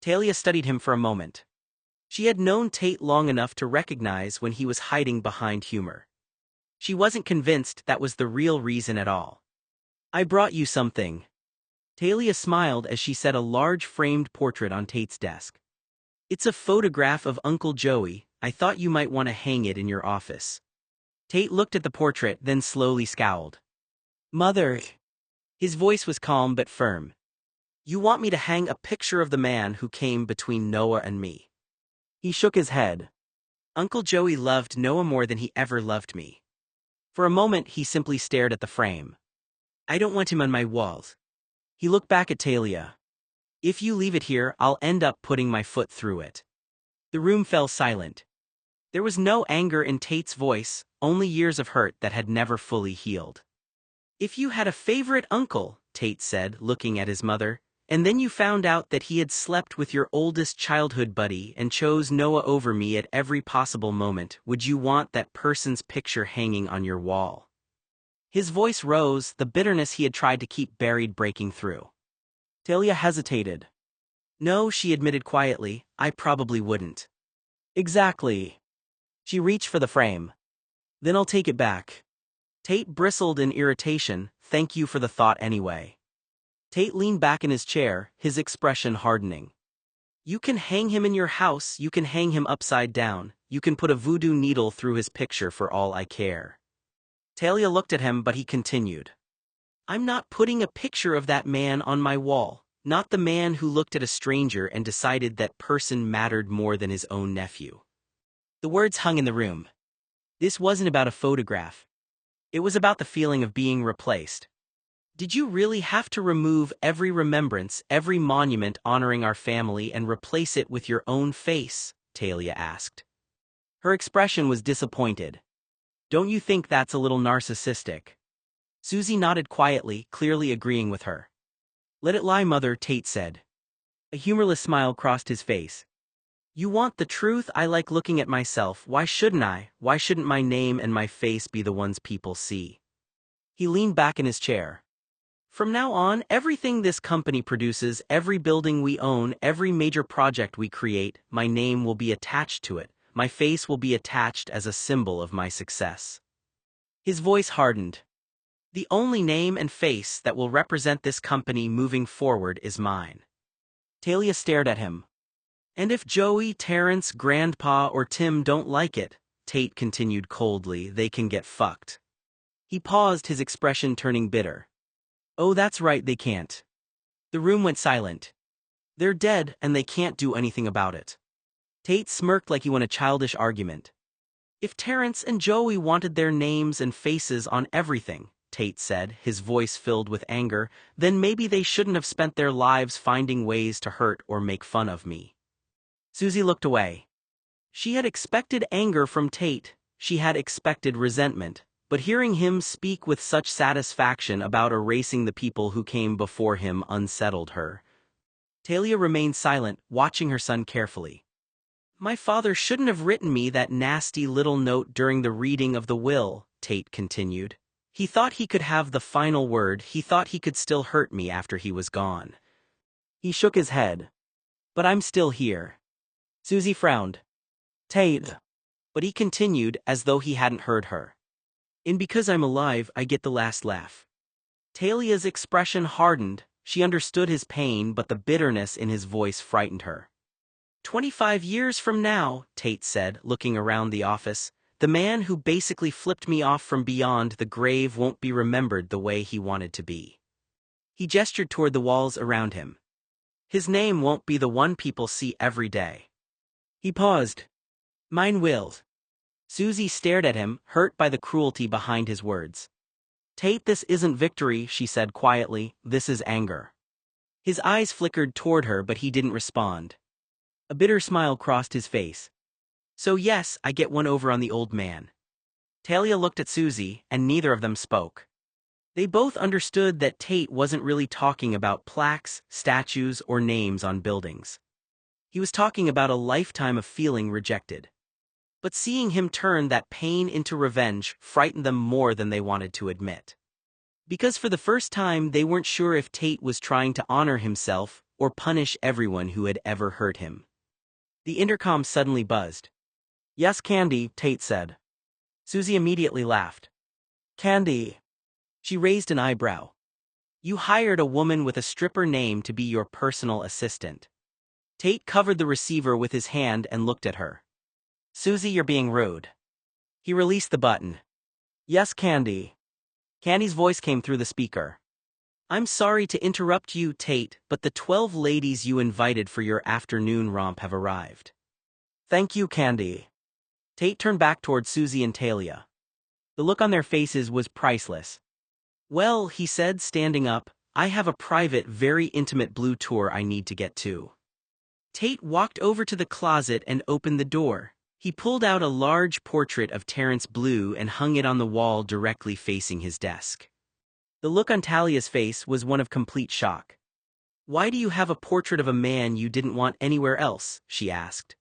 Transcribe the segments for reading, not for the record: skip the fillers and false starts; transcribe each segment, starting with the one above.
Talia studied him for a moment. She had known Tate long enough to recognize when he was hiding behind humor. She wasn't convinced that was the real reason at all. "I brought you something." Talia smiled as she set a large framed portrait on Tate's desk. "It's a photograph of Uncle Joey. I thought you might want to hang it in your office." Tate looked at the portrait, then slowly scowled. "Mother." His voice was calm but firm. "You want me to hang a picture of the man who came between Noah and me?" He shook his head. "Uncle Joey loved Noah more than he ever loved me." For a moment he simply stared at the frame. "I don't want him on my walls." He looked back at Talia. "If you leave it here, I'll end up putting my foot through it." The room fell silent. There was no anger in Tate's voice, only years of hurt that had never fully healed. "If you had a favorite uncle," Tate said, looking at his mother, "and then you found out that he had slept with your oldest childhood buddy and chose Noah over me at every possible moment, would you want that person's picture hanging on your wall?" His voice rose, the bitterness he had tried to keep buried breaking through. Talia hesitated. "No," she admitted quietly, "I probably wouldn't." "Exactly." She reached for the frame. "Then I'll take it back." Tate bristled in irritation. "Thank you for the thought anyway." Tate leaned back in his chair, his expression hardening. "You can hang him in your house, you can hang him upside down, you can put a voodoo needle through his picture for all I care." Talia looked at him, but he continued. "I'm not putting a picture of that man on my wall, not the man who looked at a stranger and decided that person mattered more than his own nephew." The words hung in the room. This wasn't about a photograph. It was about the feeling of being replaced. "Did you really have to remove every remembrance, every monument honoring our family and replace it with your own face?" Talia asked. Her expression was disappointed. "Don't you think that's a little narcissistic?" Susie nodded quietly, clearly agreeing with her. "Let it lie, Mother," Tate said. A humorless smile crossed his face. "You want the truth? I like looking at myself. Why shouldn't I? Why shouldn't my name and my face be the ones people see?" He leaned back in his chair. "From now on, everything this company produces, every building we own, every major project we create, my name will be attached to it. My face will be attached as a symbol of my success." His voice hardened. "The only name and face that will represent this company moving forward is mine." Talia stared at him. "And if Joey, Terrence, Grandpa, or Tim don't like it," Tate continued coldly, "they can get fucked." He paused, his expression turning bitter. "Oh, that's right, they can't." The room went silent. "They're dead, and they can't do anything about it." Tate smirked like he won a childish argument. "If Terrence and Joey wanted their names and faces on everything," Tate said, his voice filled with anger, "then maybe they shouldn't have spent their lives finding ways to hurt or make fun of me." Susie looked away. She had expected anger from Tate, she had expected resentment, but hearing him speak with such satisfaction about erasing the people who came before him unsettled her. Talia remained silent, watching her son carefully. "My father shouldn't have written me that nasty little note during the reading of the will," Tate continued. "He thought he could have the final word, he thought he could still hurt me after he was gone." He shook his head. "But I'm still here." Susie frowned. "Tate." But he continued, as though he hadn't heard her. "And because I'm alive, I get the last laugh." Talia's expression hardened. She understood his pain, but the bitterness in his voice frightened her. 25 years from now," Tate said, looking around the office, "the man who basically flipped me off from beyond the grave won't be remembered the way he wanted to be." He gestured toward the walls around him. "His name won't be the one people see every day." He paused. "Mine will." Susie stared at him, hurt by the cruelty behind his words. "Tate, this isn't victory," she said quietly, "this is anger." His eyes flickered toward her, but he didn't respond. A bitter smile crossed his face. "So yes, I get one over on the old man." Talia looked at Susie, and neither of them spoke. They both understood that Tate wasn't really talking about plaques, statues, or names on buildings. He was talking about a lifetime of feeling rejected. But seeing him turn that pain into revenge frightened them more than they wanted to admit. Because for the first time they weren't sure if Tate was trying to honor himself or punish everyone who had ever hurt him. The intercom suddenly buzzed. "Yes, Candy," Tate said. Susie immediately laughed. "Candy." She raised an eyebrow. "You hired a woman with a stripper name to be your personal assistant." Tate covered the receiver with his hand and looked at her. "Susie, you're being rude." He released the button. "Yes, Candy." Candy's voice came through the speaker. "I'm sorry to interrupt you, Tate, but the 12 ladies you invited for your afternoon romp have arrived." "Thank you, Candy." Tate turned back toward Susie and Talia. The look on their faces was priceless. "Well," he said, standing up, "I have a private, very intimate Blue tour I need to get to." Tate walked over to the closet and opened the door. He pulled out a large portrait of Terrence Blue and hung it on the wall directly facing his desk. The look on Talia's face was one of complete shock. "Why do you have a portrait of a man you didn't want anywhere else?" she asked.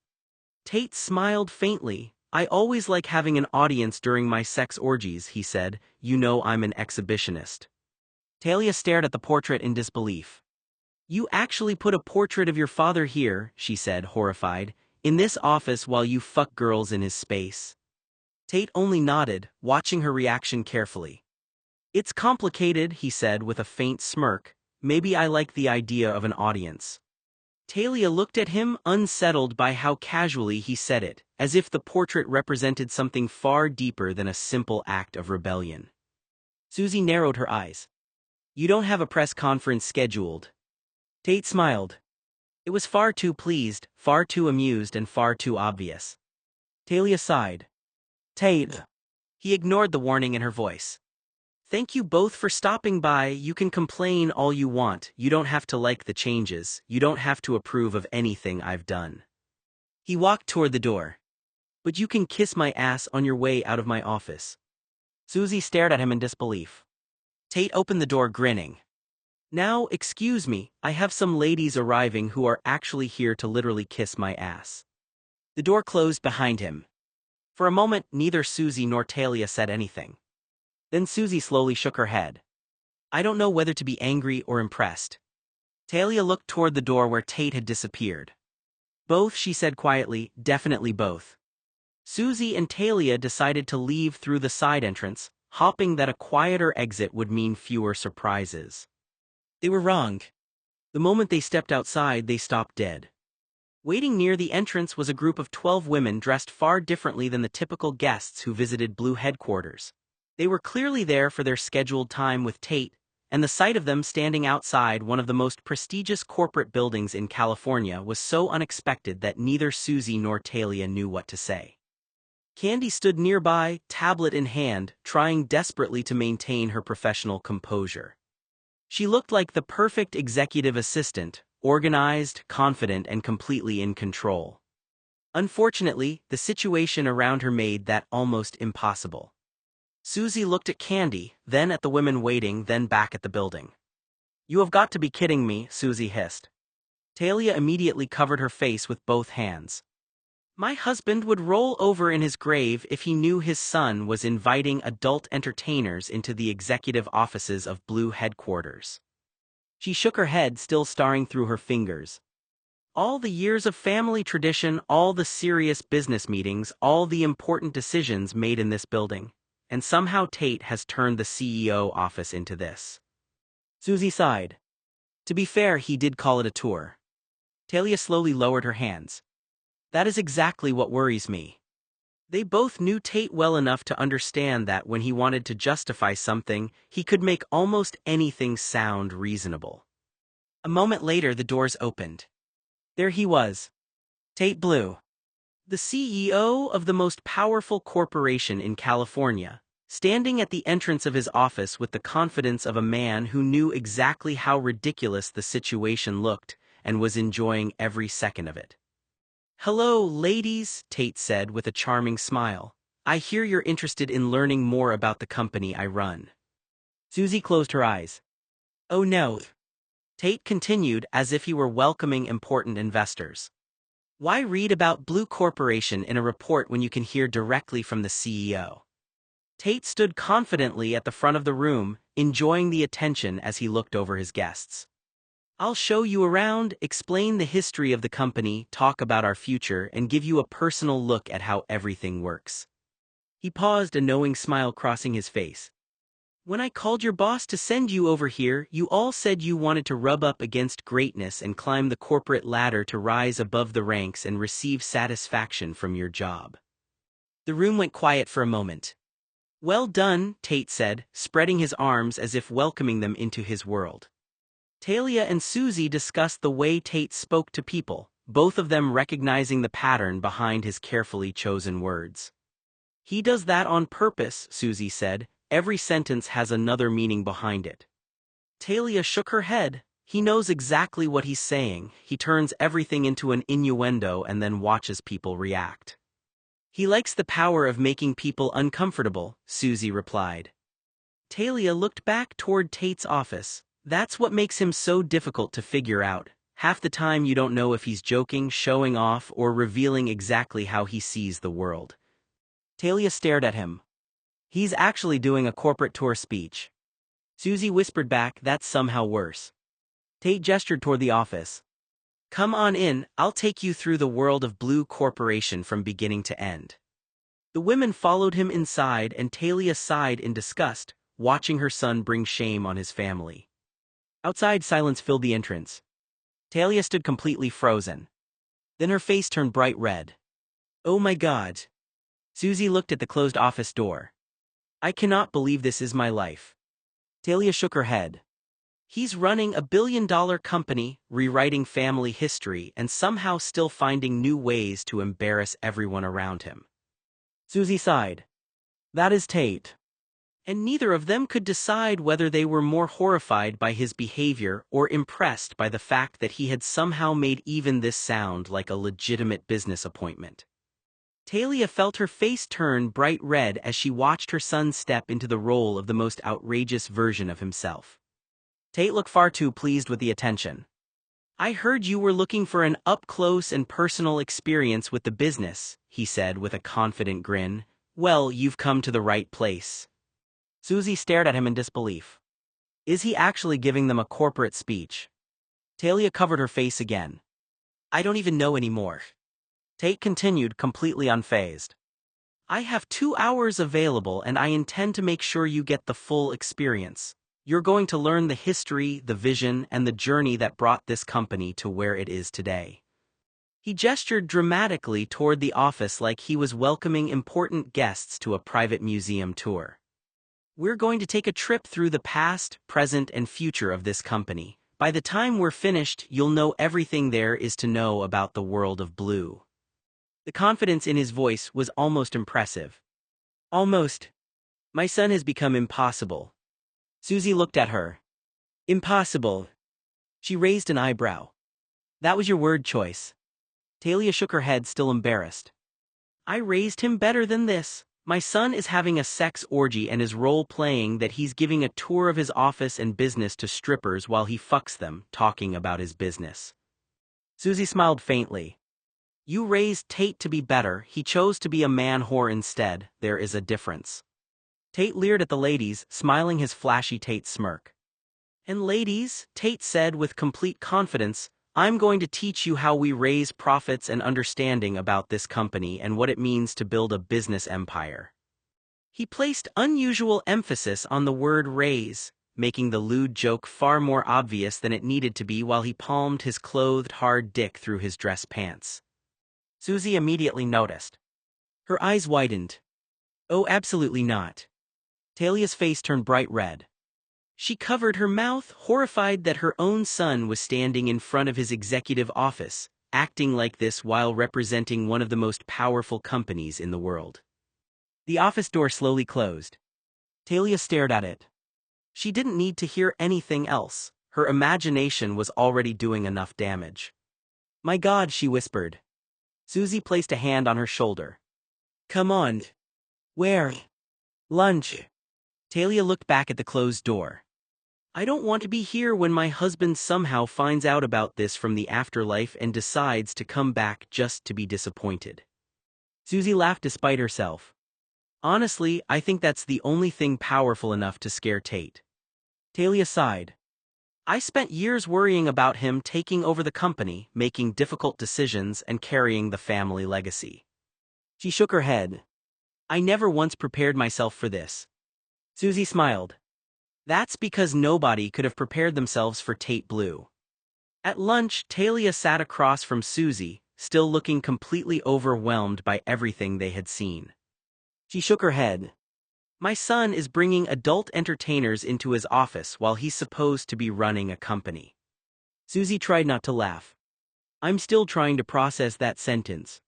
Tate smiled faintly. "I always like having an audience during my sex orgies," he said. "You know I'm an exhibitionist." Talia stared at the portrait in disbelief. "You actually put a portrait of your father here," she said, horrified, "in this office while you fuck girls in his space?" Tate only nodded, watching her reaction carefully. "It's complicated," he said with a faint smirk. "Maybe I like the idea of an audience." Talia looked at him, unsettled by how casually he said it, as if the portrait represented something far deeper than a simple act of rebellion. Susie narrowed her eyes. "You don't have a press conference scheduled." Tate smiled. It was far too pleased, far too amused, and far too obvious. Talia sighed. "Tate." He ignored the warning in her voice. "Thank you both for stopping by. You can complain all you want. You don't have to like the changes. You don't have to approve of anything I've done." He walked toward the door. "But you can kiss my ass on your way out of my office." Susie stared at him in disbelief. Tate opened the door, grinning. "Now, excuse me, I have some ladies arriving who are actually here to literally kiss my ass." The door closed behind him. For a moment, neither Susie nor Talia said anything. Then Susie slowly shook her head. "I don't know whether to be angry or impressed." Talia looked toward the door where Tate had disappeared. "Both," she said quietly, "definitely both." Susie and Talia decided to leave through the side entrance, hoping that a quieter exit would mean fewer surprises. They were wrong. The moment they stepped outside, they stopped dead. Waiting near the entrance was a group of 12 women dressed far differently than the typical guests who visited Blue headquarters. They were clearly there for their scheduled time with Tate, and the sight of them standing outside one of the most prestigious corporate buildings in California was so unexpected that neither Susie nor Talia knew what to say. Candy stood nearby, tablet in hand, trying desperately to maintain her professional composure. She looked like the perfect executive assistant, organized, confident, and completely in control. Unfortunately, the situation around her made that almost impossible. Susie looked at Candy, then at the women waiting, then back at the building. "You have got to be kidding me," Susie hissed. Talia immediately covered her face with both hands. "My husband would roll over in his grave if he knew his son was inviting adult entertainers into the executive offices of Blue headquarters." She shook her head, still staring through her fingers. "All the years of family tradition, all the serious business meetings, all the important decisions made in this building. And somehow Tate has turned the CEO office into this." Susie sighed. "To be fair, he did call it a tour." Talia slowly lowered her hands. "That is exactly what worries me." They both knew Tate well enough to understand that when he wanted to justify something, he could make almost anything sound reasonable. A moment later, the doors opened. There he was. Tate Blue, the CEO of the most powerful corporation in California, standing at the entrance of his office with the confidence of a man who knew exactly how ridiculous the situation looked and was enjoying every second of it. "Hello, ladies," Tate said with a charming smile. "I hear you're interested in learning more about the company I run." Susie closed her eyes. "Oh no." Tate continued as if he were welcoming important investors. "Why read about Blue Corporation in a report when you can hear directly from the CEO?" Tate stood confidently at the front of the room, enjoying the attention as he looked over his guests. I'll show you around, explain the history of the company, talk about our future, and give you a personal look at how everything works. He paused, a knowing smile crossing his face. When I called your boss to send you over here, you all said you wanted to rub up against greatness and climb the corporate ladder to rise above the ranks and receive satisfaction from your job. The room went quiet for a moment. Well done, Tate said, spreading his arms as if welcoming them into his world. Talia and Susie discussed the way Tate spoke to people, both of them recognizing the pattern behind his carefully chosen words. He does that on purpose, Susie said. Every sentence has another meaning behind it. Talia shook her head. He knows exactly what he's saying. He turns everything into an innuendo and then watches people react. He likes the power of making people uncomfortable, Susie replied. Talia looked back toward Tate's office. That's what makes him so difficult to figure out. Half the time you don't know if he's joking, showing off, or revealing exactly how he sees the world. Talia stared at him. He's actually doing a corporate tour speech. Susie whispered back, that's somehow worse. Tate gestured toward the office. Come on in, I'll take you through the world of Blue Corporation from beginning to end. The women followed him inside and Talia sighed in disgust, watching her son bring shame on his family. Outside, silence filled the entrance. Talia stood completely frozen. Then her face turned bright red. Oh my God. Susie looked at the closed office door. I cannot believe this is my life. Talia shook her head. He's running a billion-dollar company, rewriting family history, and somehow still finding new ways to embarrass everyone around him. Susie sighed. That is Tate. And neither of them could decide whether they were more horrified by his behavior or impressed by the fact that he had somehow made even this sound like a legitimate business appointment. Talia felt her face turn bright red as she watched her son step into the role of the most outrageous version of himself. Tate looked far too pleased with the attention. I heard you were looking for an up-close and personal experience with the business, he said with a confident grin. Well, you've come to the right place. Susie stared at him in disbelief. Is he actually giving them a corporate speech? Talia covered her face again. I don't even know anymore. Tate continued, completely unfazed. I have 2 hours available and I intend to make sure you get the full experience. You're going to learn the history, the vision, and the journey that brought this company to where it is today. He gestured dramatically toward the office like he was welcoming important guests to a private museum tour. We're going to take a trip through the past, present, and future of this company. By the time we're finished, you'll know everything there is to know about the world of Blue. The confidence in his voice was almost impressive. Almost. My son has become impossible. Susie looked at her. Impossible. She raised an eyebrow. That was your word choice. Talia shook her head, still embarrassed. I raised him better than this. My son is having a sex orgy and is role-playing that he's giving a tour of his office and business to strippers while he fucks them, talking about his business. Susie smiled faintly. You raised Tate to be better, he chose to be a man-whore instead, there is a difference. Tate leered at the ladies, smiling his flashy Tate smirk. And ladies, Tate said with complete confidence, I'm going to teach you how we raise profits and understanding about this company and what it means to build a business empire. He placed unusual emphasis on the word raise, making the lewd joke far more obvious than it needed to be while he palmed his clothed hard dick through his dress pants. Susie immediately noticed. Her eyes widened. Oh, absolutely not. Talia's face turned bright red. She covered her mouth, horrified that her own son was standing in front of his executive office, acting like this while representing one of the most powerful companies in the world. The office door slowly closed. Talia stared at it. She didn't need to hear anything else. Her imagination was already doing enough damage. My God, she whispered. Susie placed a hand on her shoulder. Come on. Where? Lunch. Talia looked back at the closed door. I don't want to be here when my husband somehow finds out about this from the afterlife and decides to come back just to be disappointed. Susie laughed despite herself. Honestly, I think that's the only thing powerful enough to scare Tate. Talia sighed. I spent years worrying about him taking over the company, making difficult decisions, and carrying the family legacy. She shook her head. I never once prepared myself for this. Susie smiled. That's because nobody could have prepared themselves for Tate Blue. At lunch, Talia sat across from Susie, still looking completely overwhelmed by everything they had seen. She shook her head. My son is bringing adult entertainers into his office while he's supposed to be running a company. Susie tried not to laugh. I'm still trying to process that sentence.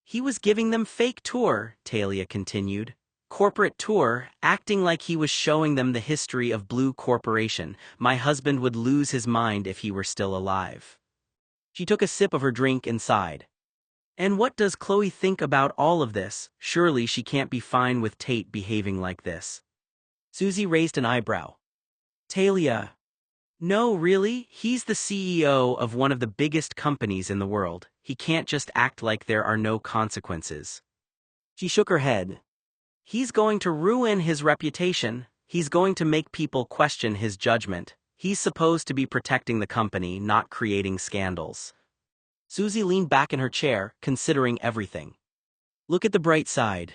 He was giving them fake tour, Talia continued. Corporate tour, acting like he was showing them the history of Blue Corporation. My husband would lose his mind if he were still alive. She took a sip of her drink and sighed. And what does Chloe think about all of this? Surely she can't be fine with Tate behaving like this. Susie raised an eyebrow. Talia. No, really, he's the CEO of one of the biggest companies in the world. He can't just act like there are no consequences. She shook her head. He's going to ruin his reputation. He's going to make people question his judgment. He's supposed to be protecting the company, not creating scandals. Susie leaned back in her chair, considering everything. Look at the bright side.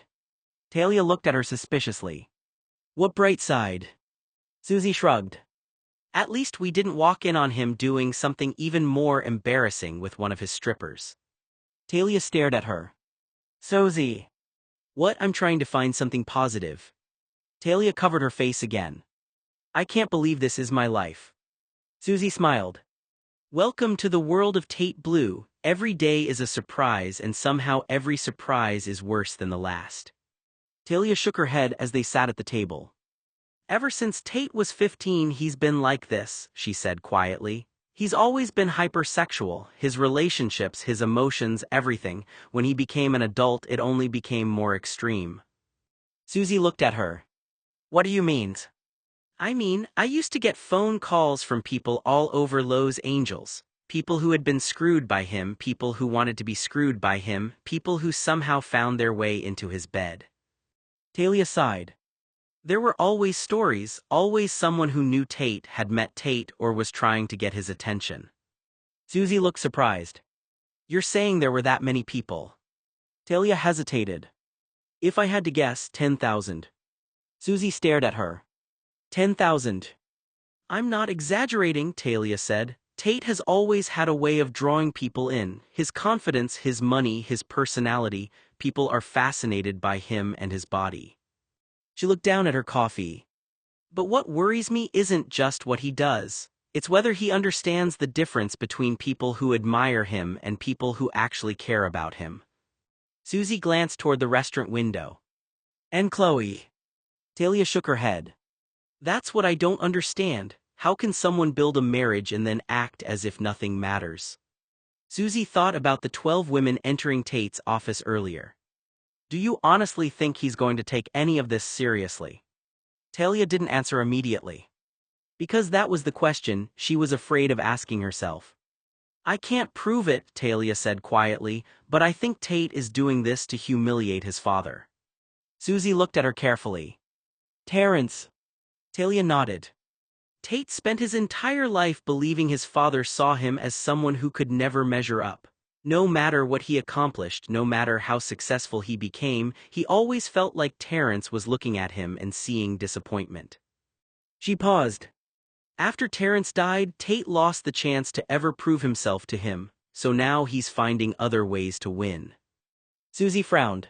Talia looked at her suspiciously. What bright side? Susie shrugged. At least we didn't walk in on him doing something even more embarrassing with one of his strippers. Talia stared at her. Susie. What? I'm trying to find something positive. Talia covered her face again. I can't believe this is my life. Susie smiled. Welcome to the world of Tate Blue. Every day is a surprise, and somehow every surprise is worse than the last. Talia shook her head as they sat at the table. Ever since Tate was 15, he's been like this, she said quietly. He's always been hypersexual, his relationships, his emotions, everything. When he became an adult, it only became more extreme. Susie looked at her. What do you mean? I mean, I used to get phone calls from people all over Los Angeles. People who had been screwed by him, people who wanted to be screwed by him, people who somehow found their way into his bed. Talia sighed. There were always stories, always someone who knew Tate, had met Tate, or was trying to get his attention. Susie looked surprised. You're saying there were that many people? Talia hesitated. If I had to guess, 10,000. Susie stared at her. 10,000. I'm not exaggerating, Talia said. Tate has always had a way of drawing people in. His confidence, his money, his personality. People are fascinated by him and his body. She looked down at her coffee. But what worries me isn't just what he does. It's whether he understands the difference between people who admire him and people who actually care about him. Susie glanced toward the restaurant window. And Chloe. Talia shook her head. That's what I don't understand. How can someone build a marriage and then act as if nothing matters? Susie thought about the 12 women entering Tate's office earlier. Do you honestly think he's going to take any of this seriously? Talia didn't answer immediately. Because that was the question she was afraid of asking herself. I can't prove it, Talia said quietly, but I think Tate is doing this to humiliate his father. Susie looked at her carefully. Terrence. Talia nodded. Tate spent his entire life believing his father saw him as someone who could never measure up. No matter what he accomplished, no matter how successful he became, he always felt like Terrence was looking at him and seeing disappointment. She paused. After Terrence died, Tate lost the chance to ever prove himself to him, so now he's finding other ways to win. Susie frowned.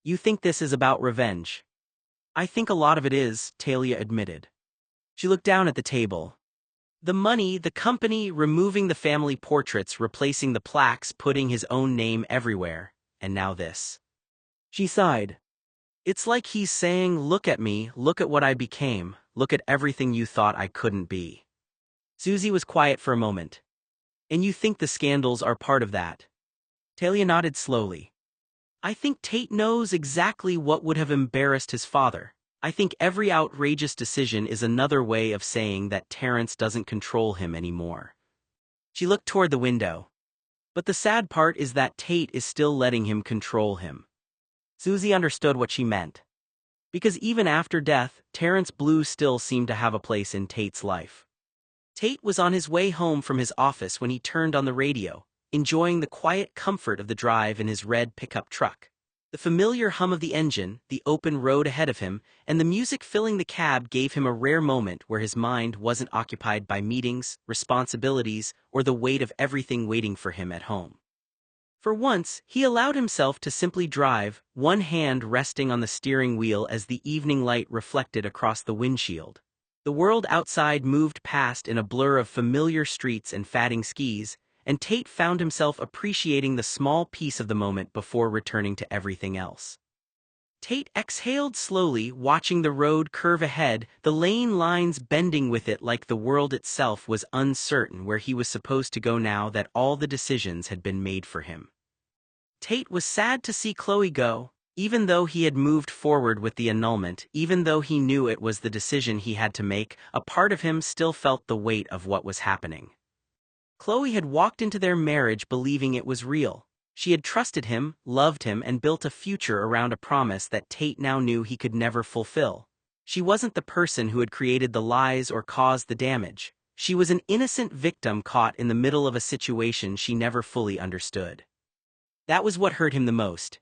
You think this is about revenge? I think a lot of it is, Talia admitted. She looked down at the table. The money, the company, removing the family portraits, replacing the plaques, putting his own name everywhere, and now this. She sighed. It's like he's saying, look at me, look at what I became, look at everything you thought I couldn't be. Susie was quiet for a moment. And you think the scandals are part of that? Talia nodded slowly. I think Tate knows exactly what would have embarrassed his father. I think every outrageous decision is another way of saying that Terrence doesn't control him anymore. She looked toward the window. But the sad part is that Tate is still letting him control him. Susie understood what she meant. Because even after death, Terrence Blue still seemed to have a place in Tate's life. Tate was on his way home from his office when he turned on the radio, enjoying the quiet comfort of the drive in his red pickup truck. The familiar hum of the engine, the open road ahead of him, and the music filling the cab gave him a rare moment where his mind wasn't occupied by meetings, responsibilities, or the weight of everything waiting for him at home. For once, he allowed himself to simply drive, one hand resting on the steering wheel as the evening light reflected across the windshield. The world outside moved past in a blur of familiar streets and fatting skis, and Tate found himself appreciating the small piece of the moment before returning to everything else. Tate exhaled slowly, watching the road curve ahead, the lane lines bending with it like the world itself was uncertain where he was supposed to go now that all the decisions had been made for him. Tate was sad to see Chloe go, even though he had moved forward with the annulment, even though he knew it was the decision he had to make, a part of him still felt the weight of what was happening. Chloe had walked into their marriage believing it was real. She had trusted him, loved him, and built a future around a promise that Tate now knew he could never fulfill. She wasn't the person who had created the lies or caused the damage. She was an innocent victim caught in the middle of a situation she never fully understood. That was what hurt him the most.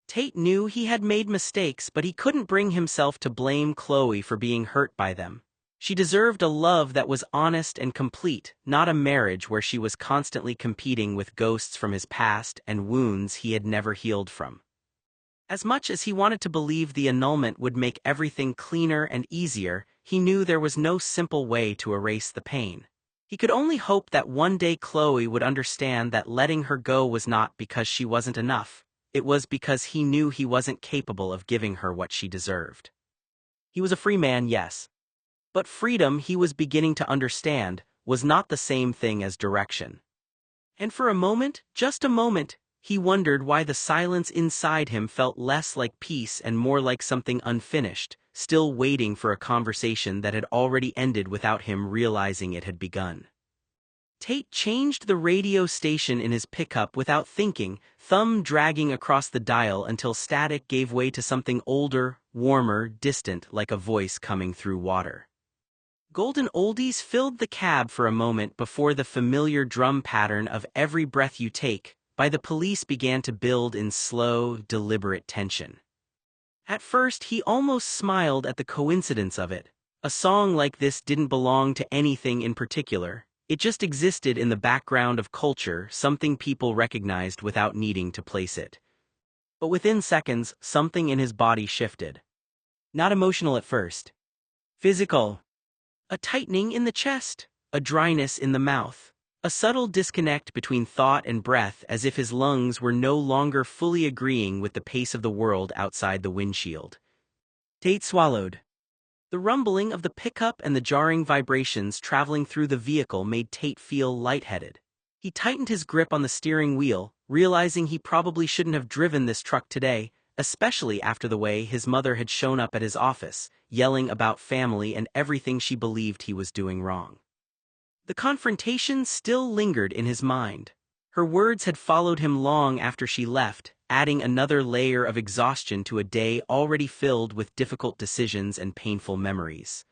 Tate knew he had made mistakes, but he couldn't bring himself to blame Chloe for being hurt by them. She deserved a love that was honest and complete, not a marriage where she was constantly competing with ghosts from his past and wounds he had never healed from. As much as he wanted to believe the annulment would make everything cleaner and easier, he knew there was no simple way to erase the pain. He could only hope that one day Chloe would understand that letting her go was not because she wasn't enough. It was because he knew he wasn't capable of giving her what she deserved. He was a free man, yes. But freedom, he was beginning to understand, was not the same thing as direction. And for a moment, just a moment, he wondered why the silence inside him felt less like peace and more like something unfinished, still waiting for a conversation that had already ended without him realizing it had begun. Tate changed the radio station in his pickup without thinking, thumb dragging across the dial until static gave way to something older, warmer, distant, like a voice coming through water. Golden oldies filled the cab for a moment before the familiar drum pattern of "Every Breath You Take" by the Police began to build in slow, deliberate tension. At first he almost smiled at the coincidence of it. A song like this didn't belong to anything in particular. It just existed in the background of culture, something people recognized without needing to place it. But within seconds, something in his body shifted. Not emotional at first. Physical. A tightening in the chest, a dryness in the mouth, a subtle disconnect between thought and breath as if his lungs were no longer fully agreeing with the pace of the world outside the windshield. Tate swallowed. The rumbling of the pickup and the jarring vibrations traveling through the vehicle made Tate feel lightheaded. He tightened his grip on the steering wheel, realizing he probably shouldn't have driven this truck today, especially after the way his mother had shown up at his office, yelling about family and everything she believed he was doing wrong. The confrontation still lingered in his mind. Her words had followed him long after she left, adding another layer of exhaustion to a day already filled with difficult decisions and painful memories.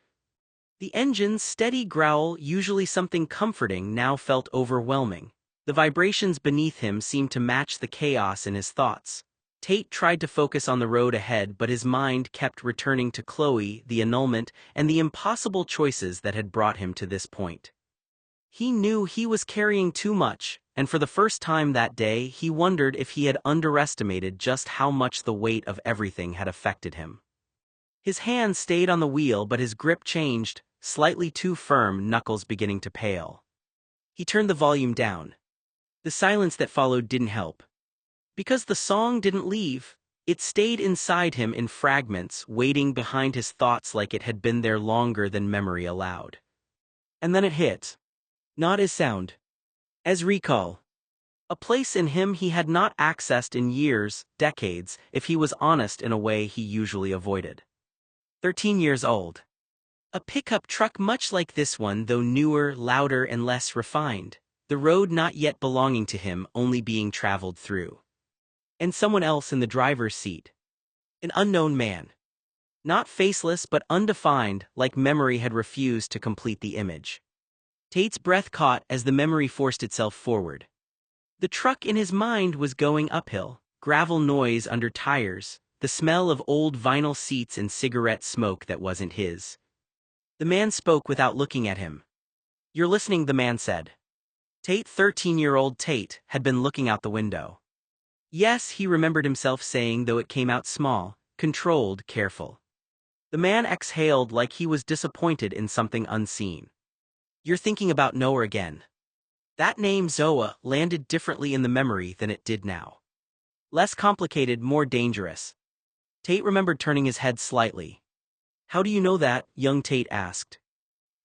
The engine's steady growl, usually something comforting, now felt overwhelming. The vibrations beneath him seemed to match the chaos in his thoughts. Tate tried to focus on the road ahead, but his mind kept returning to Chloe, the annulment, and the impossible choices that had brought him to this point. He knew he was carrying too much, and for the first time that day he wondered if he had underestimated just how much the weight of everything had affected him. His hand stayed on the wheel, but his grip changed, slightly too firm, knuckles beginning to pale. He turned the volume down. The silence that followed didn't help. Because the song didn't leave, it stayed inside him in fragments, waiting behind his thoughts like it had been there longer than memory allowed. And then it hit. Not as sound. As recall. A place in him he had not accessed in years, decades, if he was honest, in a way he usually avoided. 13 years old. A pickup truck much like this one, though newer, louder, and less refined. The road not yet belonging to him, only being traveled through. And someone else in the driver's seat. An unknown man. Not faceless but undefined, like memory had refused to complete the image. Tate's breath caught as the memory forced itself forward. The truck in his mind was going uphill, gravel noise under tires, the smell of old vinyl seats and cigarette smoke that wasn't his. The man spoke without looking at him. "You're listening," the man said. Tate, 13-year-old Tate, had been looking out the window. Yes, he remembered himself saying, though it came out small, controlled, careful. The man exhaled like he was disappointed in something unseen. "You're thinking about Noah again." That name, Zoa, landed differently in the memory than it did now. Less complicated, more dangerous. Tate remembered turning his head slightly. "How do you know that?" young Tate asked.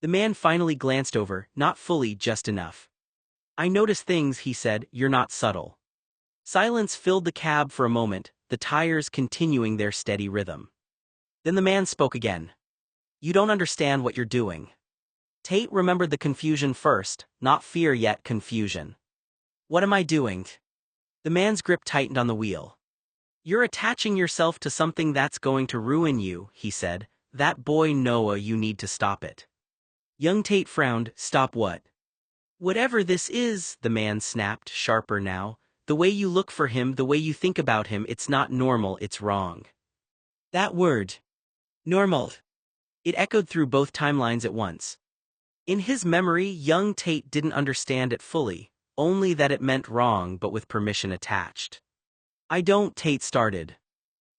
The man finally glanced over, not fully, just enough. "I notice things," he said. "You're not subtle." Silence filled the cab for a moment, the tires continuing their steady rhythm. Then the man spoke again. "You don't understand what you're doing." Tate remembered the confusion first, not fear yet, confusion. "What am I doing?" The man's grip tightened on the wheel. "You're attaching yourself to something that's going to ruin you," he said. "That boy Noah, you need to stop it." Young Tate frowned. "Stop what?" "Whatever this is," the man snapped, sharper now. "The way you look for him, the way you think about him, it's not normal, it's wrong." That word. Normal. It echoed through both timelines at once. In his memory, young Tate didn't understand it fully, only that it meant wrong but with permission attached. "I don't," Tate started.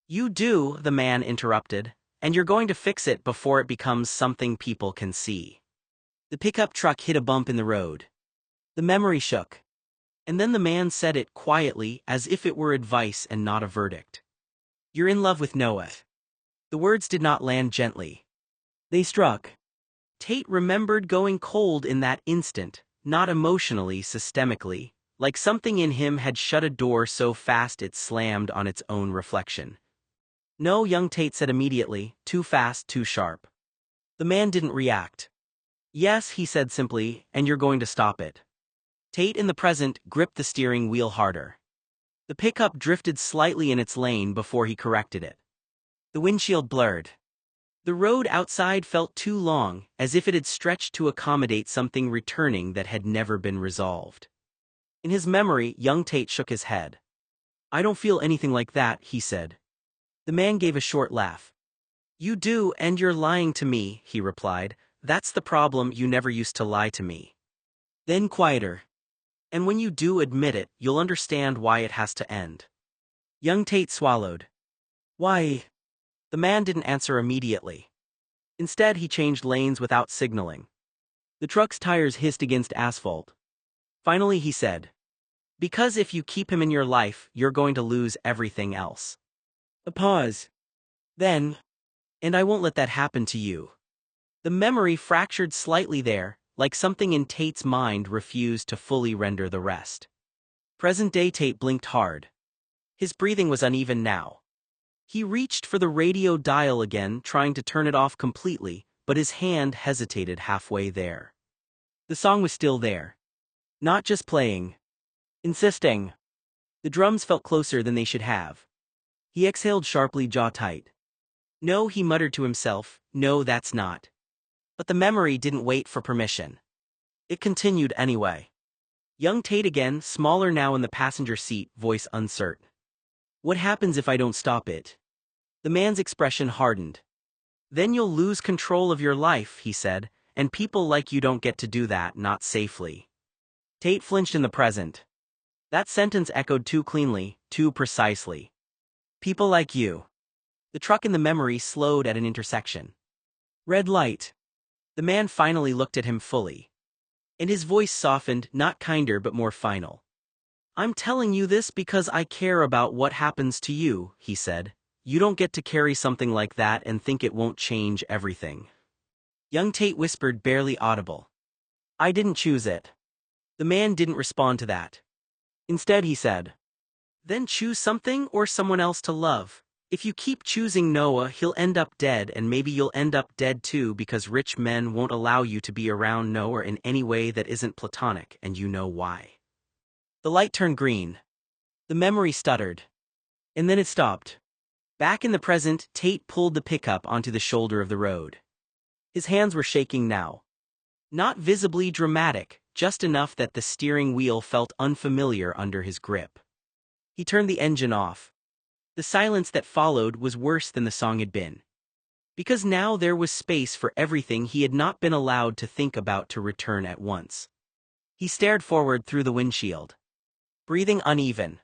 "You do," the man interrupted, "and you're going to fix it before it becomes something people can see." The pickup truck hit a bump in the road. The memory shook. And then the man said it quietly, as if it were advice and not a verdict. "You're in love with Noah." The words did not land gently. They struck. Tate remembered going cold in that instant, not emotionally, systemically, like something in him had shut a door so fast it slammed on its own reflection. "No," young Tate said immediately, too fast, too sharp. The man didn't react. "Yes," he said simply, "and you're going to stop it." Tate, in the present, gripped the steering wheel harder. The pickup drifted slightly in its lane before he corrected it. The windshield blurred. The road outside felt too long, as if it had stretched to accommodate something returning that had never been resolved. In his memory, young Tate shook his head. "I don't feel anything like that," he said. The man gave a short laugh. "You do, and you're lying to me," he replied. "That's the problem, you never used to lie to me." Then quieter. "And when you do admit it, you'll understand why it has to end." Young Tate swallowed. "Why?" The man didn't answer immediately. Instead, he changed lanes without signaling. The truck's tires hissed against asphalt. Finally, he said, "Because if you keep him in your life, you're going to lose everything else." A pause. Then, "And I won't let that happen to you." The memory fractured slightly there, like something in Tate's mind refused to fully render the rest. Present-day Tate blinked hard. His breathing was uneven now. He reached for the radio dial again, trying to turn it off completely, but his hand hesitated halfway there. The song was still there. Not just playing. Insisting. The drums felt closer than they should have. He exhaled sharply, jaw tight. "No," he muttered to himself, "no, that's not." But the memory didn't wait for permission. It continued anyway. Young Tate again, smaller now in the passenger seat, voice uncertain. "What happens if I don't stop it?" The man's expression hardened. "Then you'll lose control of your life," he said, "and people like you don't get to do that, not safely." Tate flinched in the present. That sentence echoed too cleanly, too precisely. "People like you." The truck in the memory slowed at an intersection. Red light. The man finally looked at him fully. And his voice softened, not kinder but more final. "I'm telling you this because I care about what happens to you," he said. "You don't get to carry something like that and think it won't change everything." Young Tate whispered, barely audible. "I didn't choose it." The man didn't respond to that. Instead, he said, "Then choose something or someone else to love. If you keep choosing Noah, he'll end up dead, and maybe you'll end up dead too because rich men won't allow you to be around Noah in any way that isn't platonic, and you know why." The light turned green. The memory stuttered. And then it stopped. Back in the present, Tate pulled the pickup onto the shoulder of the road. His hands were shaking now. Not visibly dramatic, just enough that the steering wheel felt unfamiliar under his grip. He turned the engine off. The silence that followed was worse than the song had been. Because now there was space for everything he had not been allowed to think about to return at once. He stared forward through the windshield, breathing uneven,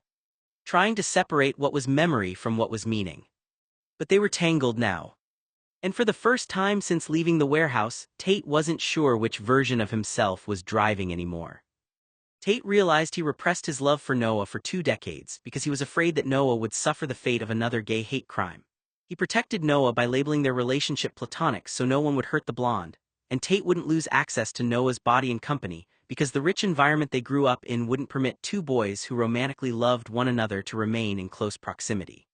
trying to separate what was memory from what was meaning. But they were tangled now. And for the first time since leaving the warehouse, Tate wasn't sure which version of himself was driving anymore. Tate realized he repressed his love for Noah for 2 decades because he was afraid that Noah would suffer the fate of another gay hate crime. He protected Noah by labeling their relationship platonic so no one would hurt the blonde, and Tate wouldn't lose access to Noah's body and company because the rich environment they grew up in wouldn't permit 2 boys who romantically loved one another to remain in close proximity.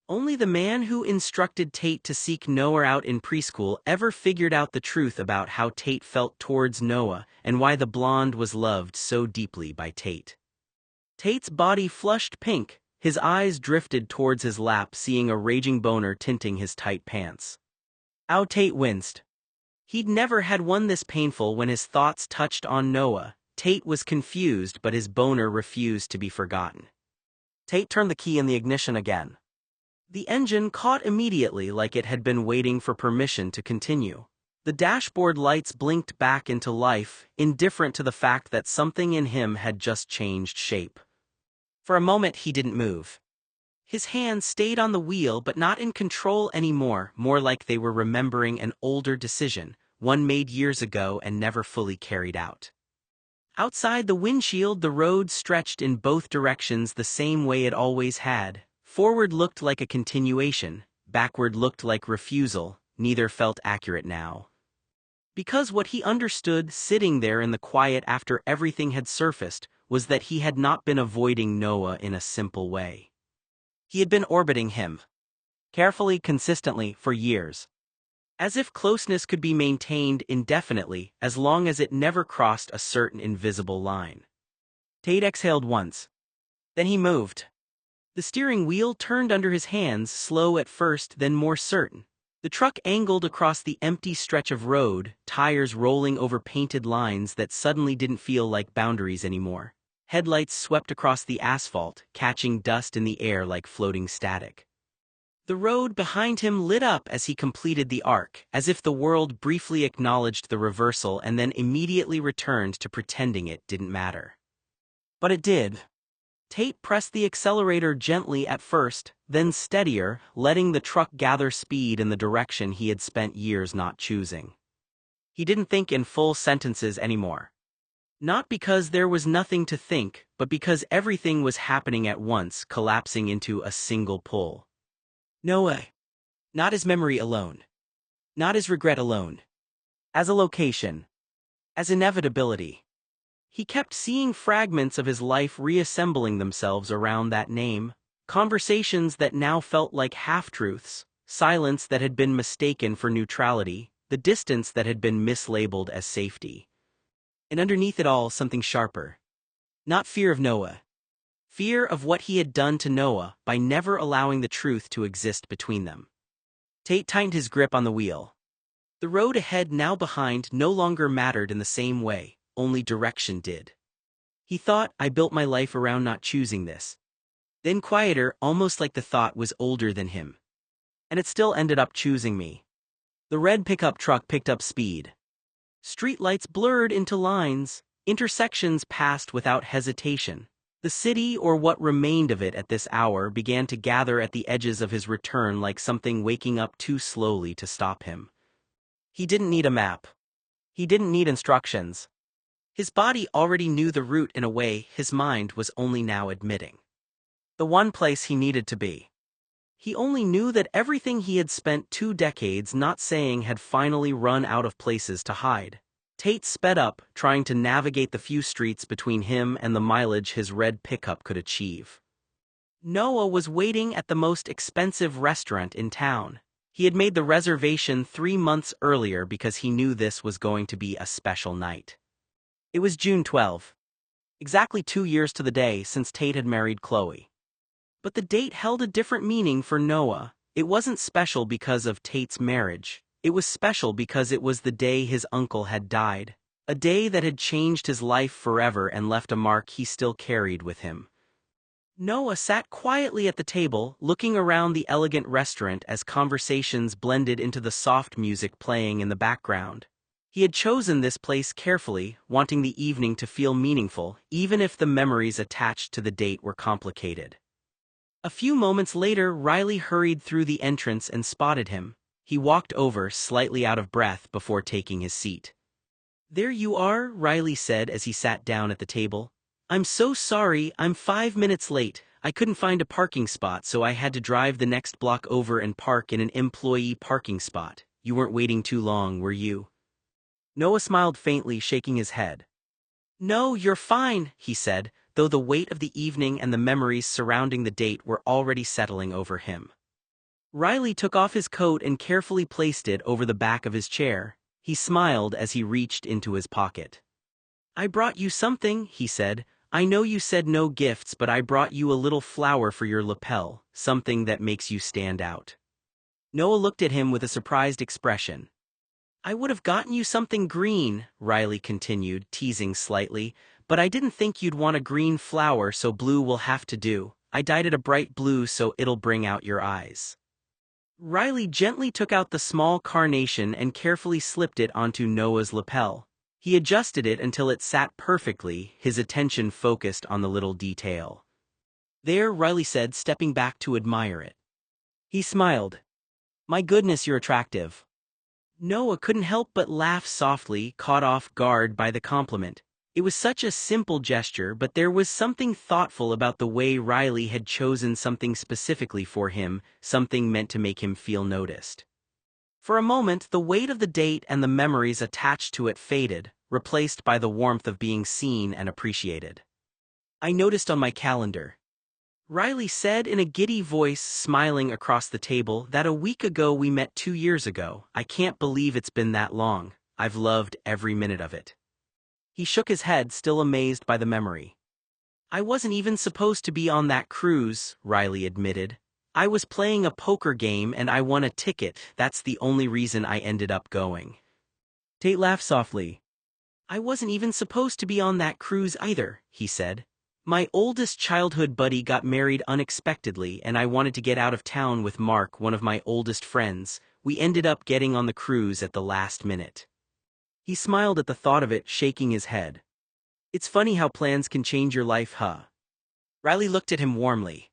Only the man who instructed Tate to seek Noah out in preschool ever figured out the truth about how Tate felt towards Noah and why the blonde was loved so deeply by Tate. Tate's body flushed pink, his eyes drifted towards his lap, seeing a raging boner tinting his tight pants. Ow! Tate winced. He'd never had one this painful when his thoughts touched on Noah. Tate was confused, but his boner refused to be forgotten. Tate turned the key in the ignition again. The engine caught immediately, like it had been waiting for permission to continue. The dashboard lights blinked back into life, indifferent to the fact that something in him had just changed shape. For a moment he didn't move. His hands stayed on the wheel but not in control anymore, more like they were remembering an older decision, one made years ago and never fully carried out. Outside the windshield, the road stretched in both directions the same way it always had. Forward looked like a continuation, backward looked like refusal, neither felt accurate now. Because what he understood sitting there in the quiet after everything had surfaced was that he had not been avoiding Noah in a simple way. He had been orbiting him, carefully, consistently, for years. As if closeness could be maintained indefinitely as long as it never crossed a certain invisible line. Tate exhaled once. Then he moved. The steering wheel turned under his hands, slow at first, then more certain. The truck angled across the empty stretch of road, tires rolling over painted lines that suddenly didn't feel like boundaries anymore. Headlights swept across the asphalt, catching dust in the air like floating static. The road behind him lit up as he completed the arc, as if the world briefly acknowledged the reversal and then immediately returned to pretending it didn't matter. But it did. Tate pressed the accelerator gently at first, then steadier, letting the truck gather speed in the direction he had spent years not choosing. He didn't think in full sentences anymore. Not because there was nothing to think, but because everything was happening at once, collapsing into a single pull. Noah. Not as memory alone. Not as regret alone. As a location. As inevitability. He kept seeing fragments of his life reassembling themselves around that name, conversations that now felt like half-truths, silence that had been mistaken for neutrality, the distance that had been mislabeled as safety. And underneath it all, something sharper. Not fear of Noah. Fear of what he had done to Noah by never allowing the truth to exist between them. Tate tightened his grip on the wheel. The road ahead, now behind, no longer mattered in the same way. Only direction did. He thought, I built my life around not choosing this. Then quieter, almost like the thought was older than him. And it still ended up choosing me. The red pickup truck picked up speed. Streetlights blurred into lines, intersections passed without hesitation. The city, or what remained of it at this hour, began to gather at the edges of his return like something waking up too slowly to stop him. He didn't need a map. He didn't need instructions. His body already knew the route in a way his mind was only now admitting. The one place he needed to be. He only knew that everything he had spent 2 decades not saying had finally run out of places to hide. Tate sped up, trying to navigate the few streets between him and the mileage his red pickup could achieve. Noah was waiting at the most expensive restaurant in town. He had made the reservation 3 months earlier because he knew this was going to be a special night. It was June 12. Exactly 2 years to the day since Tate had married Chloe. But the date held a different meaning for Noah. It wasn't special because of Tate's marriage. It was special because it was the day his uncle had died. A day that had changed his life forever and left a mark he still carried with him. Noah sat quietly at the table, looking around the elegant restaurant as conversations blended into the soft music playing in the background. He had chosen this place carefully, wanting the evening to feel meaningful, even if the memories attached to the date were complicated. A few moments later, Riley hurried through the entrance and spotted him. He walked over, slightly out of breath, before taking his seat. "There you are," Riley said as he sat down at the table. "I'm so sorry, I'm 5 minutes late. I couldn't find a parking spot, so I had to drive the next block over and park in an employee parking spot. You weren't waiting too long, were you?" Noah smiled faintly, shaking his head. "No, you're fine," he said, though the weight of the evening and the memories surrounding the date were already settling over him. Riley took off his coat and carefully placed it over the back of his chair. He smiled as he reached into his pocket. "I brought you something," he said. "I know you said no gifts, but I brought you a little flower for your lapel, something that makes you stand out." Noah looked at him with a surprised expression. "I would have gotten you something green," Riley continued, teasing slightly, "but I didn't think you'd want a green flower, so blue will have to do. I dyed it a bright blue so it'll bring out your eyes." Riley gently took out the small carnation and carefully slipped it onto Noah's lapel. He adjusted it until it sat perfectly, his attention focused on the little detail. "There," Riley said, stepping back to admire it. He smiled. "My goodness, you're attractive." Noah couldn't help but laugh softly, caught off guard by the compliment. It was such a simple gesture, but there was something thoughtful about the way Riley had chosen something specifically for him, something meant to make him feel noticed. For a moment, the weight of the date and the memories attached to it faded, replaced by the warmth of being seen and appreciated. "I noticed on my calendar," Riley said in a giddy voice, smiling across the table, "that a week ago we met 2 years ago. I can't believe it's been that long. I've loved every minute of it." He shook his head, still amazed by the memory. "I wasn't even supposed to be on that cruise," Riley admitted. "I was playing a poker game and I won a ticket. That's the only reason I ended up going." Tate laughed softly. "I wasn't even supposed to be on that cruise either," he said. "My oldest childhood buddy got married unexpectedly and I wanted to get out of town with Mark, one of my oldest friends. We ended up getting on the cruise at the last minute." He smiled at the thought of it, shaking his head. "It's funny how plans can change your life, huh?" Riley looked at him warmly.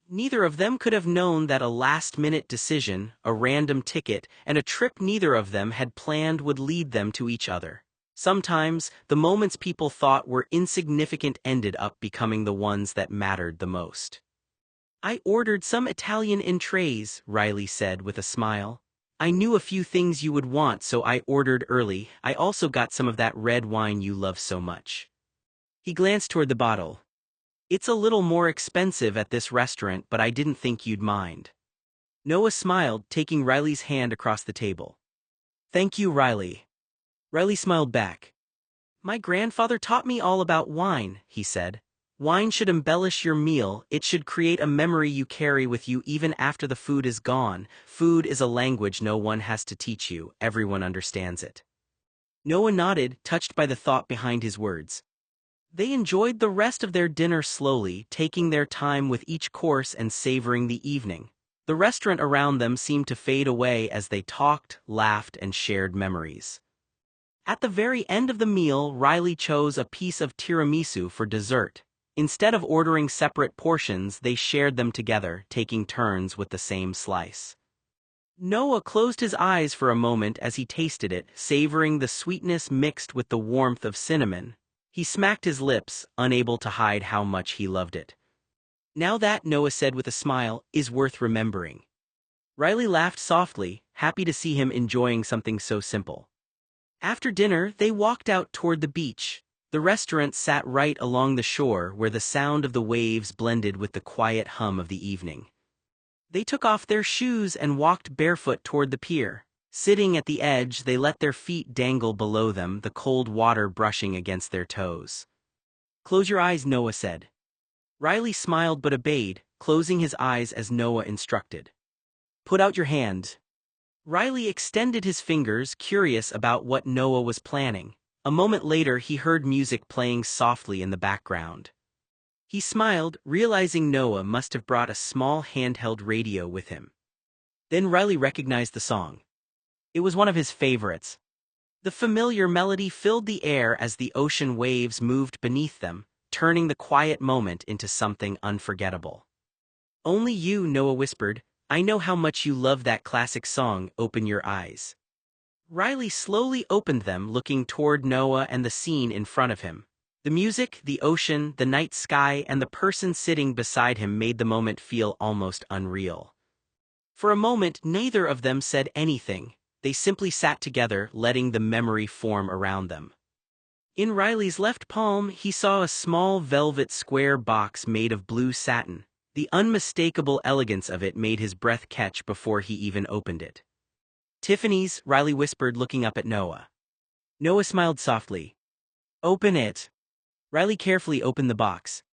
Neither of them could have known that a last-minute decision, a random ticket, and a trip neither of them had planned would lead them to each other. Sometimes, the moments people thought were insignificant ended up becoming the ones that mattered the most. "I ordered some Italian entrees," Riley said with a smile. "I knew a few things you would want, so I ordered early. I also got some of that red wine you love so much." He glanced toward the bottle. "It's a little more expensive at this restaurant, but I didn't think you'd mind." Noah smiled, taking Riley's hand across the table. "Thank you, Riley." Riley smiled back. "My grandfather taught me all about wine," he said. "Wine should embellish your meal. It should create a memory you carry with you even after the food is gone. Food is a language no one has to teach you. Everyone understands it." Noah nodded, touched by the thought behind his words. They enjoyed the rest of their dinner slowly, taking their time with each course and savoring the evening. The restaurant around them seemed to fade away as they talked, laughed, and shared memories. At the very end of the meal, Riley chose a piece of tiramisu for dessert. Instead of ordering separate portions, they shared them together, taking turns with the same slice. Noah closed his eyes for a moment as he tasted it, savoring the sweetness mixed with the warmth of cinnamon. He smacked his lips, unable to hide how much he loved it. "Now that," Noah said with a smile, "is worth remembering." Riley laughed softly, happy to see him enjoying something so simple. After dinner, they walked out toward the beach. The restaurant sat right along the shore where the sound of the waves blended with the quiet hum of the evening. They took off their shoes and walked barefoot toward the pier. Sitting at the edge, they let their feet dangle below them, the cold water brushing against their toes. "Close your eyes," Noah said. Riley smiled but obeyed, closing his eyes as Noah instructed. "Put out your hand." Riley extended his fingers, curious about what Noah was planning. A moment later he heard music playing softly in the background. He smiled, realizing Noah must have brought a small handheld radio with him. Then Riley recognized the song. It was one of his favorites. The familiar melody filled the air as the ocean waves moved beneath them, turning the quiet moment into something unforgettable. "Only you," Noah whispered. "I know how much you love that classic song, Open Your Eyes." Riley slowly opened them, looking toward Noah and the scene in front of him. The music, the ocean, the night sky, and the person sitting beside him made the moment feel almost unreal. For a moment, neither of them said anything. They simply sat together, letting the memory form around them. In Riley's left palm, he saw a small velvet square box made of blue satin. The unmistakable elegance of it made his breath catch before he even opened it. "Tiffany's," Riley whispered, looking up at Noah. Noah smiled softly. "Open it." Riley carefully opened the box.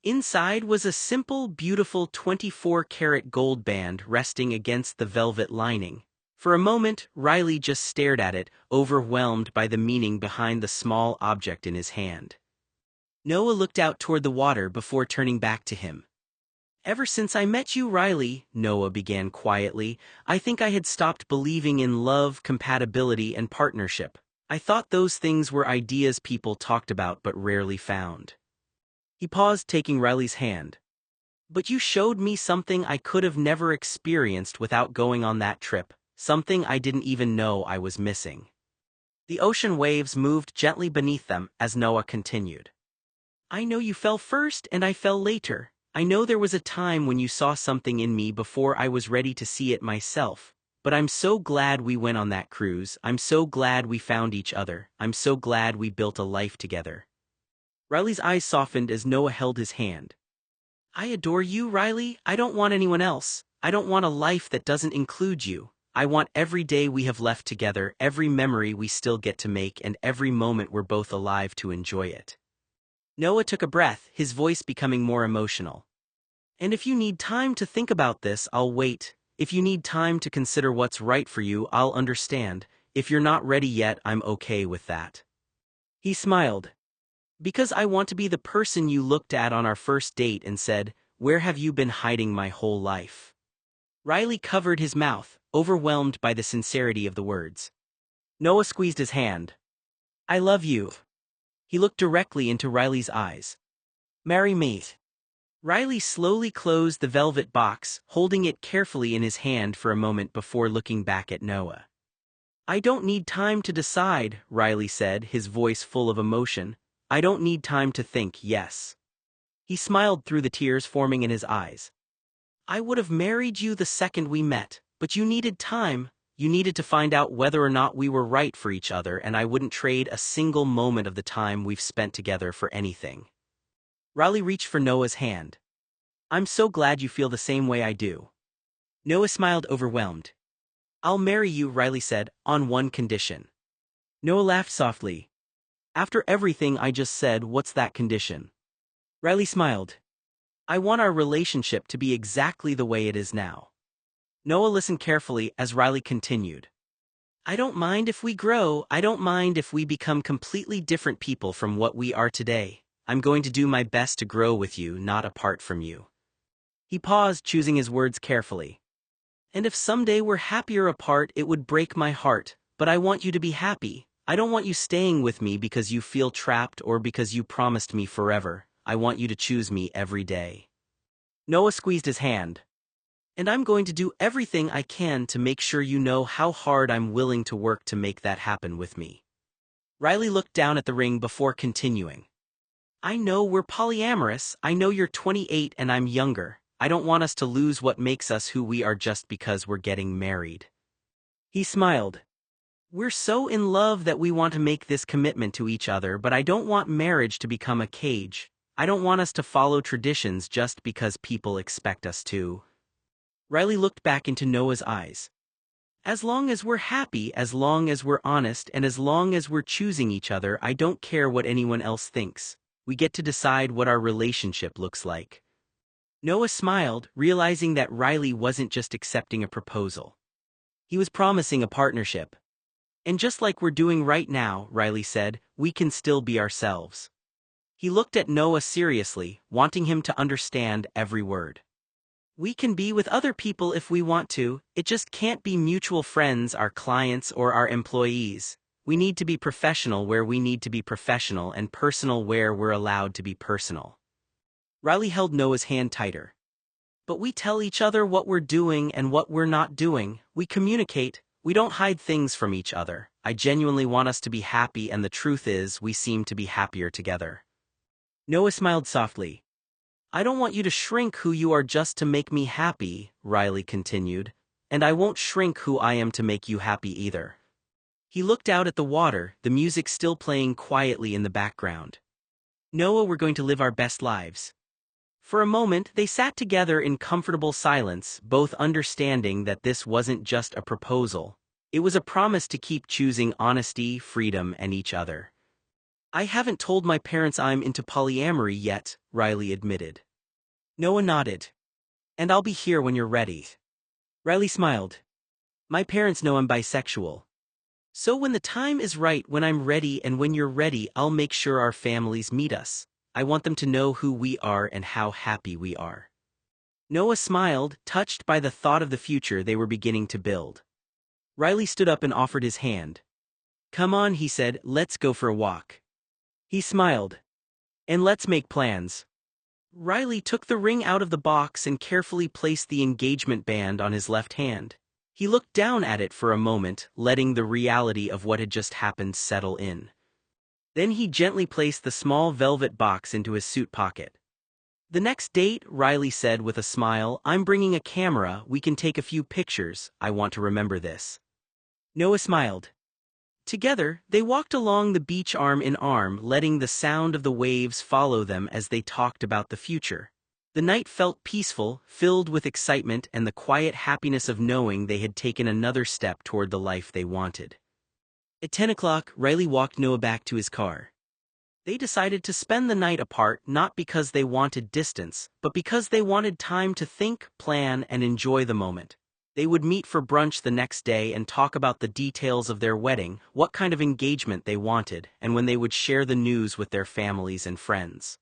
Inside was a simple, beautiful 24-karat gold band resting against the velvet lining. For a moment, Riley just stared at it, overwhelmed by the meaning behind the small object in his hand. Noah looked out toward the water before turning back to him. "Ever since I met you, Riley," Noah began quietly, "I think I had stopped believing in love, compatibility, and partnership. I thought those things were ideas people talked about but rarely found." He paused, taking Riley's hand. "But you showed me something I could have never experienced without going on that trip. Something I didn't even know I was missing." The ocean waves moved gently beneath them as Noah continued. "I know you fell first and I fell later. I know there was a time when you saw something in me before I was ready to see it myself. But I'm so glad we went on that cruise. I'm so glad we found each other. I'm so glad we built a life together." Riley's eyes softened as Noah held his hand. "I adore you, Riley. I don't want anyone else. I don't want a life that doesn't include you. I want every day we have left together, every memory we still get to make, and every moment we're both alive to enjoy it." Noah took a breath, his voice becoming more emotional. "And if you need time to think about this, I'll wait. If you need time to consider what's right for you, I'll understand. If you're not ready yet, I'm okay with that." He smiled. "Because I want to be the person you looked at on our first date and said, 'Where have you been hiding my whole life?'" Riley covered his mouth, overwhelmed by the sincerity of the words. Noah squeezed his hand. "I love you." He looked directly into Riley's eyes. "Marry me." Riley slowly closed the velvet box, holding it carefully in his hand for a moment before looking back at Noah. "I don't need time to decide," Riley said, his voice full of emotion. "I don't need time to think, yes." He smiled through the tears forming in his eyes. "I would have married you the second we met, but you needed time. You needed to find out whether or not we were right for each other, and I wouldn't trade a single moment of the time we've spent together for anything." Riley reached for Noah's hand. "I'm so glad you feel the same way I do." Noah smiled, overwhelmed. "I'll marry you," Riley said, "on one condition." Noah laughed softly. "After everything I just said, what's that condition?" Riley smiled. "I want our relationship to be exactly the way it is now." Noah listened carefully as Riley continued. "I don't mind if we grow. I don't mind if we become completely different people from what we are today. I'm going to do my best to grow with you, not apart from you." He paused, choosing his words carefully. "And if someday we're happier apart, it would break my heart, but I want you to be happy. I don't want you staying with me because you feel trapped or because you promised me forever. I want you to choose me every day." Noah squeezed his hand. "And I'm going to do everything I can to make sure you know how hard I'm willing to work to make that happen with me." Riley looked down at the ring before continuing. "I know we're polyamorous. I know you're 28 and I'm younger. I don't want us to lose what makes us who we are just because we're getting married." He smiled. "We're so in love that we want to make this commitment to each other, but I don't want marriage to become a cage. I don't want us to follow traditions just because people expect us to." Riley looked back into Noah's eyes. "As long as we're happy, as long as we're honest, and as long as we're choosing each other, I don't care what anyone else thinks. We get to decide what our relationship looks like." Noah smiled, realizing that Riley wasn't just accepting a proposal. He was promising a partnership. And just like we're doing right now, Riley said, we can still be ourselves. He looked at Noah seriously, wanting him to understand every word. We can be with other people if we want to, it just can't be mutual friends, our clients, or our employees. We need to be professional where we need to be professional and personal where we're allowed to be personal. Riley held Noah's hand tighter. But we tell each other what we're doing and what we're not doing. We communicate. We don't hide things from each other. I genuinely want us to be happy, and the truth is, we seem to be happier together. Noah smiled softly. I don't want you to shrink who you are just to make me happy, Riley continued. And I won't shrink who I am to make you happy either. He looked out at the water, the music still playing quietly in the background. Noah, we're going to live our best lives. For a moment, they sat together in comfortable silence, both understanding that this wasn't just a proposal. It was a promise to keep choosing honesty, freedom, and each other. I haven't told my parents I'm into polyamory yet, Riley admitted. Noah nodded. And I'll be here when you're ready. Riley smiled. My parents know I'm bisexual. So when the time is right, when I'm ready and when you're ready, I'll make sure our families meet us. I want them to know who we are and how happy we are. Noah smiled, touched by the thought of the future they were beginning to build. Riley stood up and offered his hand. Come on, he said, let's go for a walk. He smiled. And let's make plans. Riley took the ring out of the box and carefully placed the engagement band on his left hand. He looked down at it for a moment, letting the reality of what had just happened settle in. Then he gently placed the small velvet box into his suit pocket. The next date, Riley said with a smile, I'm bringing a camera, we can take a few pictures, I want to remember this. Noah smiled. Together, they walked along the beach arm in arm, letting the sound of the waves follow them as they talked about the future. The night felt peaceful, filled with excitement and the quiet happiness of knowing they had taken another step toward the life they wanted. At 10 o'clock, Riley walked Noah back to his car. They decided to spend the night apart not because they wanted distance, but because they wanted time to think, plan, and enjoy the moment. They would meet for brunch the next day and talk about the details of their wedding, what kind of engagement they wanted, and when they would share the news with their families and friends.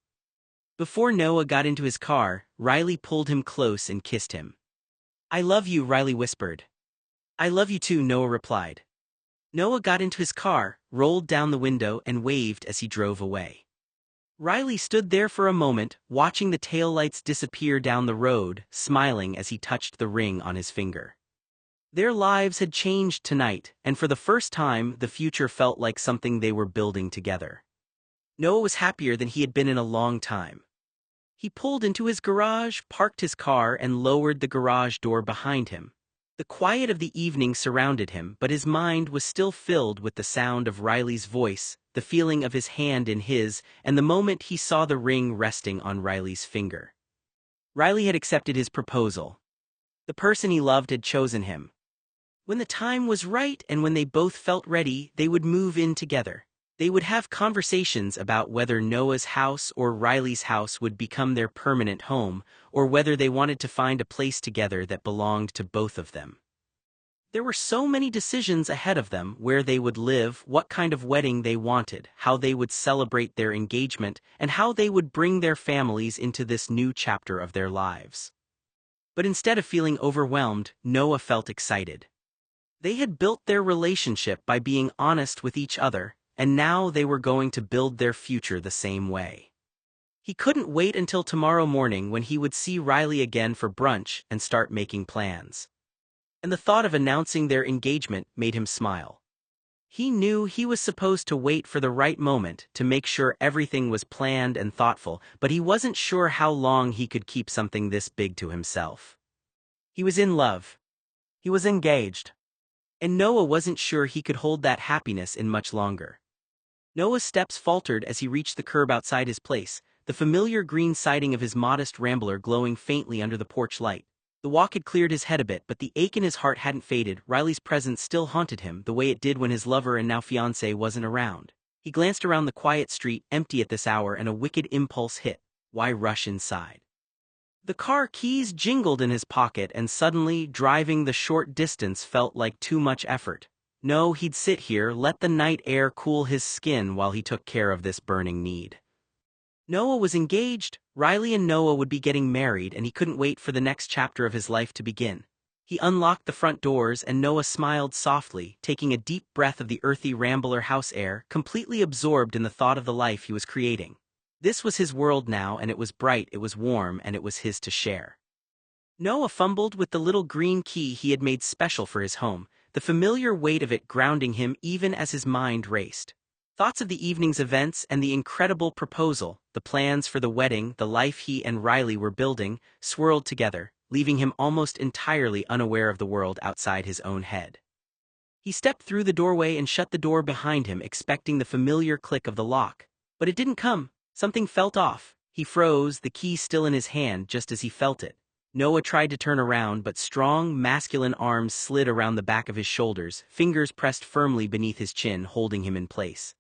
Before Noah got into his car, Riley pulled him close and kissed him. I love you, Riley whispered. I love you too, Noah replied. Noah got into his car, rolled down the window, and waved as he drove away. Riley stood there for a moment, watching the taillights disappear down the road, smiling as he touched the ring on his finger. Their lives had changed tonight, and for the first time, the future felt like something they were building together. Noah was happier than he had been in a long time. He pulled into his garage, parked his car, and lowered the garage door behind him. The quiet of the evening surrounded him, but his mind was still filled with the sound of Riley's voice, the feeling of his hand in his, and the moment he saw the ring resting on Riley's finger. Riley had accepted his proposal. The person he loved had chosen him. When the time was right and when they both felt ready, they would move in together. They would have conversations about whether Noah's house or Riley's house would become their permanent home, or whether they wanted to find a place together that belonged to both of them. There were so many decisions ahead of them: where they would live, what kind of wedding they wanted, how they would celebrate their engagement, and how they would bring their families into this new chapter of their lives. But instead of feeling overwhelmed, Noah felt excited. They had built their relationship by being honest with each other, and now they were going to build their future the same way. He couldn't wait until tomorrow morning when he would see Riley again for brunch and start making plans. And the thought of announcing their engagement made him smile. He knew he was supposed to wait for the right moment to make sure everything was planned and thoughtful, but he wasn't sure how long he could keep something this big to himself. He was in love. He was engaged. And Noah wasn't sure he could hold that happiness in much longer. Noah's steps faltered as he reached the curb outside his place, the familiar green siding of his modest Rambler glowing faintly under the porch light. The walk had cleared his head a bit, but the ache in his heart hadn't faded. Riley's presence still haunted him, the way it did when his lover and now fiancé wasn't around. He glanced around the quiet street, empty at this hour, and a wicked impulse hit. Why rush inside? The car keys jingled in his pocket, and suddenly, driving the short distance felt like too much effort. No, he'd sit here, let the night air cool his skin while he took care of this burning need. Noah was engaged. Riley and Noah would be getting married, and he couldn't wait for the next chapter of his life to begin. He unlocked the front doors, and Noah smiled softly, taking a deep breath of the earthy Rambler house air, completely absorbed in the thought of the life he was creating. This was his world now, and it was bright, it was warm, and it was his to share. Noah fumbled with the little green key he had made special for his home, the familiar weight of it grounding him even as his mind raced. Thoughts of the evening's events and the incredible proposal, the plans for the wedding, the life he and Riley were building, swirled together, leaving him almost entirely unaware of the world outside his own head. He stepped through the doorway and shut the door behind him, expecting the familiar click of the lock. But it didn't come. Something felt off. He froze, the key still in his hand just as he felt it. Noah tried to turn around, but strong, masculine arms slid around the back of his shoulders, fingers pressed firmly beneath his chin, holding him in place.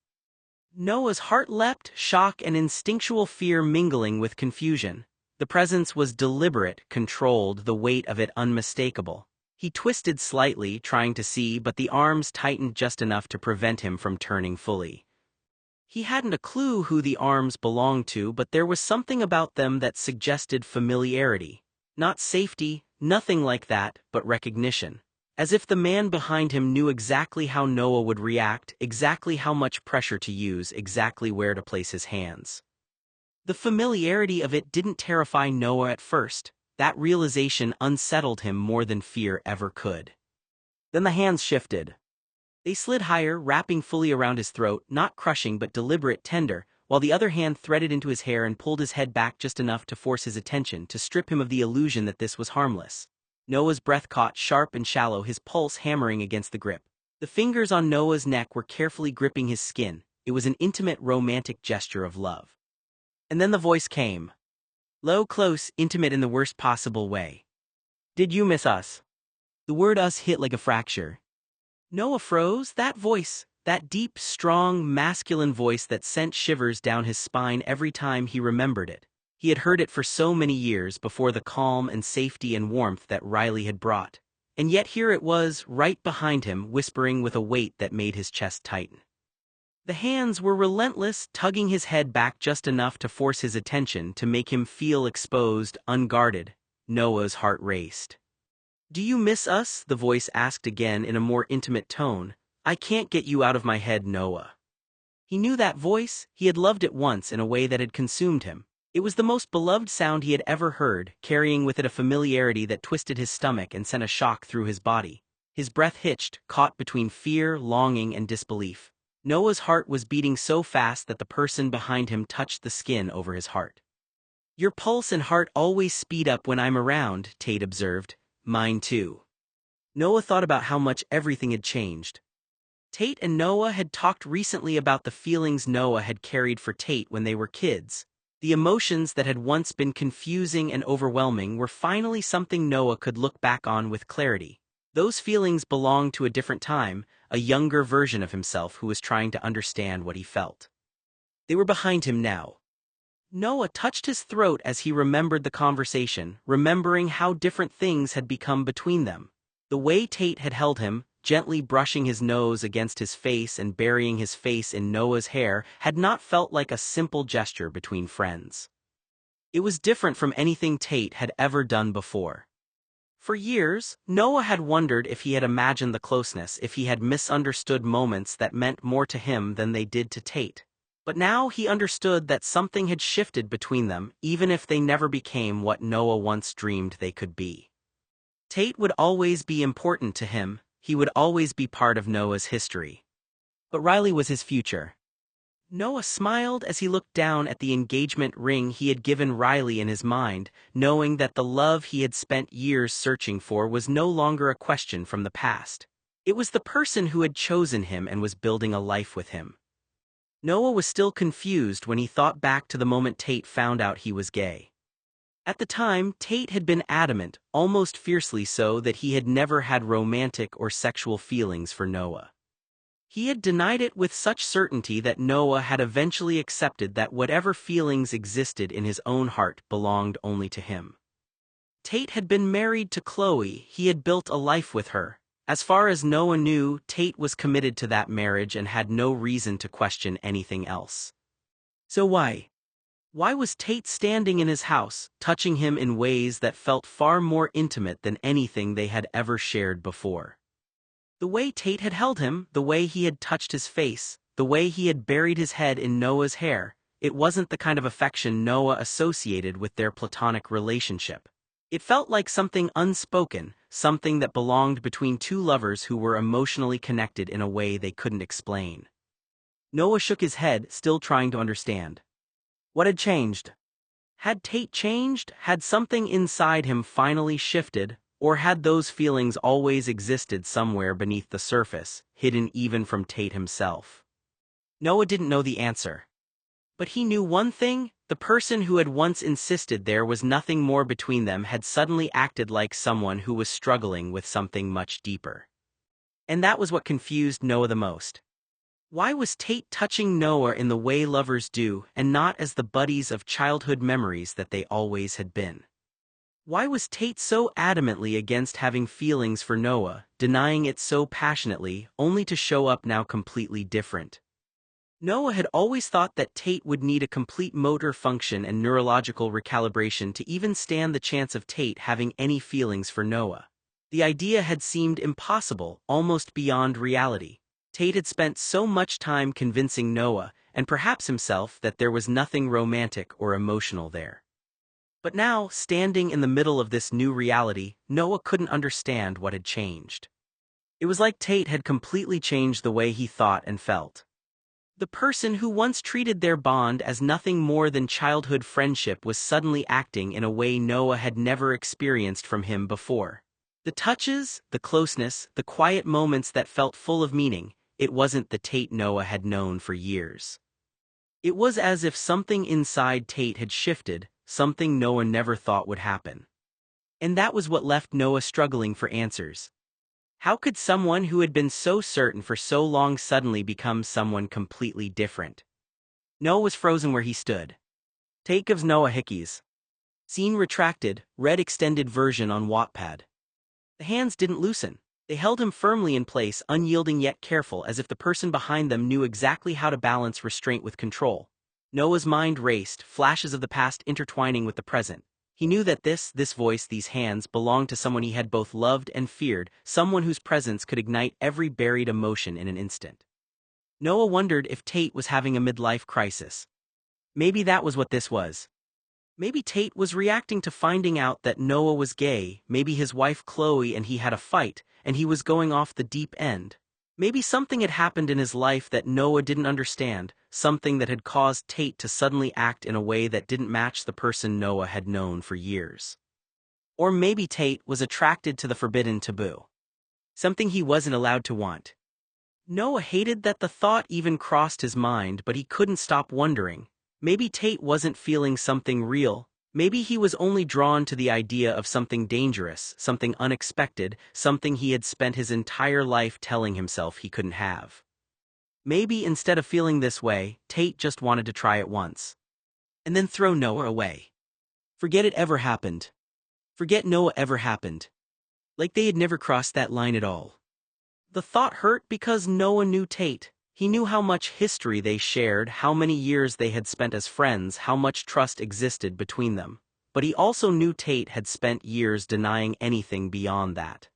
Noah's heart leapt, shock and instinctual fear mingling with confusion. The presence was deliberate, controlled, the weight of it unmistakable. He twisted slightly, trying to see, but the arms tightened just enough to prevent him from turning fully. He hadn't a clue who the arms belonged to, but there was something about them that suggested familiarity. Not safety, nothing like that, but recognition. As if the man behind him knew exactly how Noah would react, exactly how much pressure to use, exactly where to place his hands. The familiarity of it didn't terrify Noah at first. That realization unsettled him more than fear ever could. Then the hands shifted. They slid higher, wrapping fully around his throat, not crushing but deliberate, tender, while the other hand threaded into his hair and pulled his head back just enough to force his attention, to strip him of the illusion that this was harmless. Noah's breath caught, sharp and shallow, his pulse hammering against the grip. The fingers on Noah's neck were carefully gripping his skin. It was an intimate, romantic gesture of love. And then the voice came. Low, close, intimate in the worst possible way. Did you miss us? The word us hit like a fracture. Noah froze. That voice, that deep, strong, masculine voice that sent shivers down his spine every time he remembered it. He had heard it for so many years before the calm and safety and warmth that Riley had brought. And yet here it was, right behind him, whispering with a weight that made his chest tighten. The hands were relentless, tugging his head back just enough to force his attention, to make him feel exposed, unguarded. Noah's heart raced. Do you miss us? The voice asked again in a more intimate tone. I can't get you out of my head, Noah. He knew that voice. He had loved it once in a way that had consumed him. It was the most beloved sound he had ever heard, carrying with it a familiarity that twisted his stomach and sent a shock through his body. His breath hitched, caught between fear, longing, and disbelief. Noah's heart was beating so fast that the person behind him touched the skin over his heart. Your pulse and heart always speed up when I'm around, Tate observed. Mine too. Noah thought about how much everything had changed. Tate and Noah had talked recently about the feelings Noah had carried for Tate when they were kids. The emotions that had once been confusing and overwhelming were finally something Noah could look back on with clarity. Those feelings belonged to a different time, a younger version of himself who was trying to understand what he felt. They were behind him now. Noah touched his throat as he remembered the conversation, remembering how different things had become between them. The way Tate had held him, gently brushing his nose against his face and burying his face in Noah's hair, had not felt like a simple gesture between friends. It was different from anything Tate had ever done before. For years, Noah had wondered if he had imagined the closeness, if he had misunderstood moments that meant more to him than they did to Tate. But now he understood that something had shifted between them, even if they never became what Noah once dreamed they could be. Tate would always be important to him. He would always be part of Noah's history. But Riley was his future. Noah smiled as he looked down at the engagement ring he had given Riley in his mind, knowing that the love he had spent years searching for was no longer a question from the past. It was the person who had chosen him and was building a life with him. Noah was still confused when he thought back to the moment Tate found out he was gay. At the time, Tate had been adamant, almost fiercely so, that he had never had romantic or sexual feelings for Noah. He had denied it with such certainty that Noah had eventually accepted that whatever feelings existed in his own heart belonged only to him. Tate had been married to Chloe, he had built a life with her. As far as Noah knew, Tate was committed to that marriage and had no reason to question anything else. So why? Why was Tate standing in his house, touching him in ways that felt far more intimate than anything they had ever shared before? The way Tate had held him, the way he had touched his face, the way he had buried his head in Noah's hair, it wasn't the kind of affection Noah associated with their platonic relationship. It felt like something unspoken, something that belonged between two lovers who were emotionally connected in a way they couldn't explain. Noah shook his head, still trying to understand. What had changed? Had Tate changed? Had something inside him finally shifted? Or had those feelings always existed somewhere beneath the surface, hidden even from Tate himself? Noah didn't know the answer. But he knew one thing: the person who had once insisted there was nothing more between them had suddenly acted like someone who was struggling with something much deeper. And that was what confused Noah the most. Why was Tate touching Noah in the way lovers do, and not as the buddies of childhood memories that they always had been? Why was Tate so adamantly against having feelings for Noah, denying it so passionately, only to show up now completely different? Noah had always thought that Tate would need a complete motor function and neurological recalibration to even stand the chance of Tate having any feelings for Noah. The idea had seemed impossible, almost beyond reality. Tate had spent so much time convincing Noah, and perhaps himself, that there was nothing romantic or emotional there. But now, standing in the middle of this new reality, Noah couldn't understand what had changed. It was like Tate had completely changed the way he thought and felt. The person who once treated their bond as nothing more than childhood friendship was suddenly acting in a way Noah had never experienced from him before. The touches, the closeness, the quiet moments that felt full of meaning, it wasn't the Tate Noah had known for years. It was as if something inside Tate had shifted, something Noah never thought would happen. And that was what left Noah struggling for answers. How could someone who had been so certain for so long suddenly become someone completely different? Noah was frozen where he stood. Tate gives Noah hickeys. Scene retracted, read extended version on Wattpad. The hands didn't loosen. They held him firmly in place, unyielding yet careful, as if the person behind them knew exactly how to balance restraint with control. Noah's mind raced, flashes of the past intertwining with the present. He knew that this voice, these hands, belonged to someone he had both loved and feared, someone whose presence could ignite every buried emotion in an instant. Noah wondered if Tate was having a midlife crisis. Maybe that was what this was. Maybe Tate was reacting to finding out that Noah was gay, maybe his wife Chloe and he had a fight, and he was going off the deep end. Maybe something had happened in his life that Noah didn't understand, something that had caused Tate to suddenly act in a way that didn't match the person Noah had known for years. Or maybe Tate was attracted to the forbidden taboo. Something he wasn't allowed to want. Noah hated that the thought even crossed his mind, but he couldn't stop wondering. Maybe Tate wasn't feeling something real. Maybe he was only drawn to the idea of something dangerous, something unexpected, something he had spent his entire life telling himself he couldn't have. Maybe instead of feeling this way, Tate just wanted to try it once. And then throw Noah away. Forget it ever happened. Forget Noah ever happened. Like they had never crossed that line at all. The thought hurt because Noah knew Tate. He knew how much history they shared, how many years they had spent as friends, how much trust existed between them. But he also knew Tate had spent years denying anything beyond that.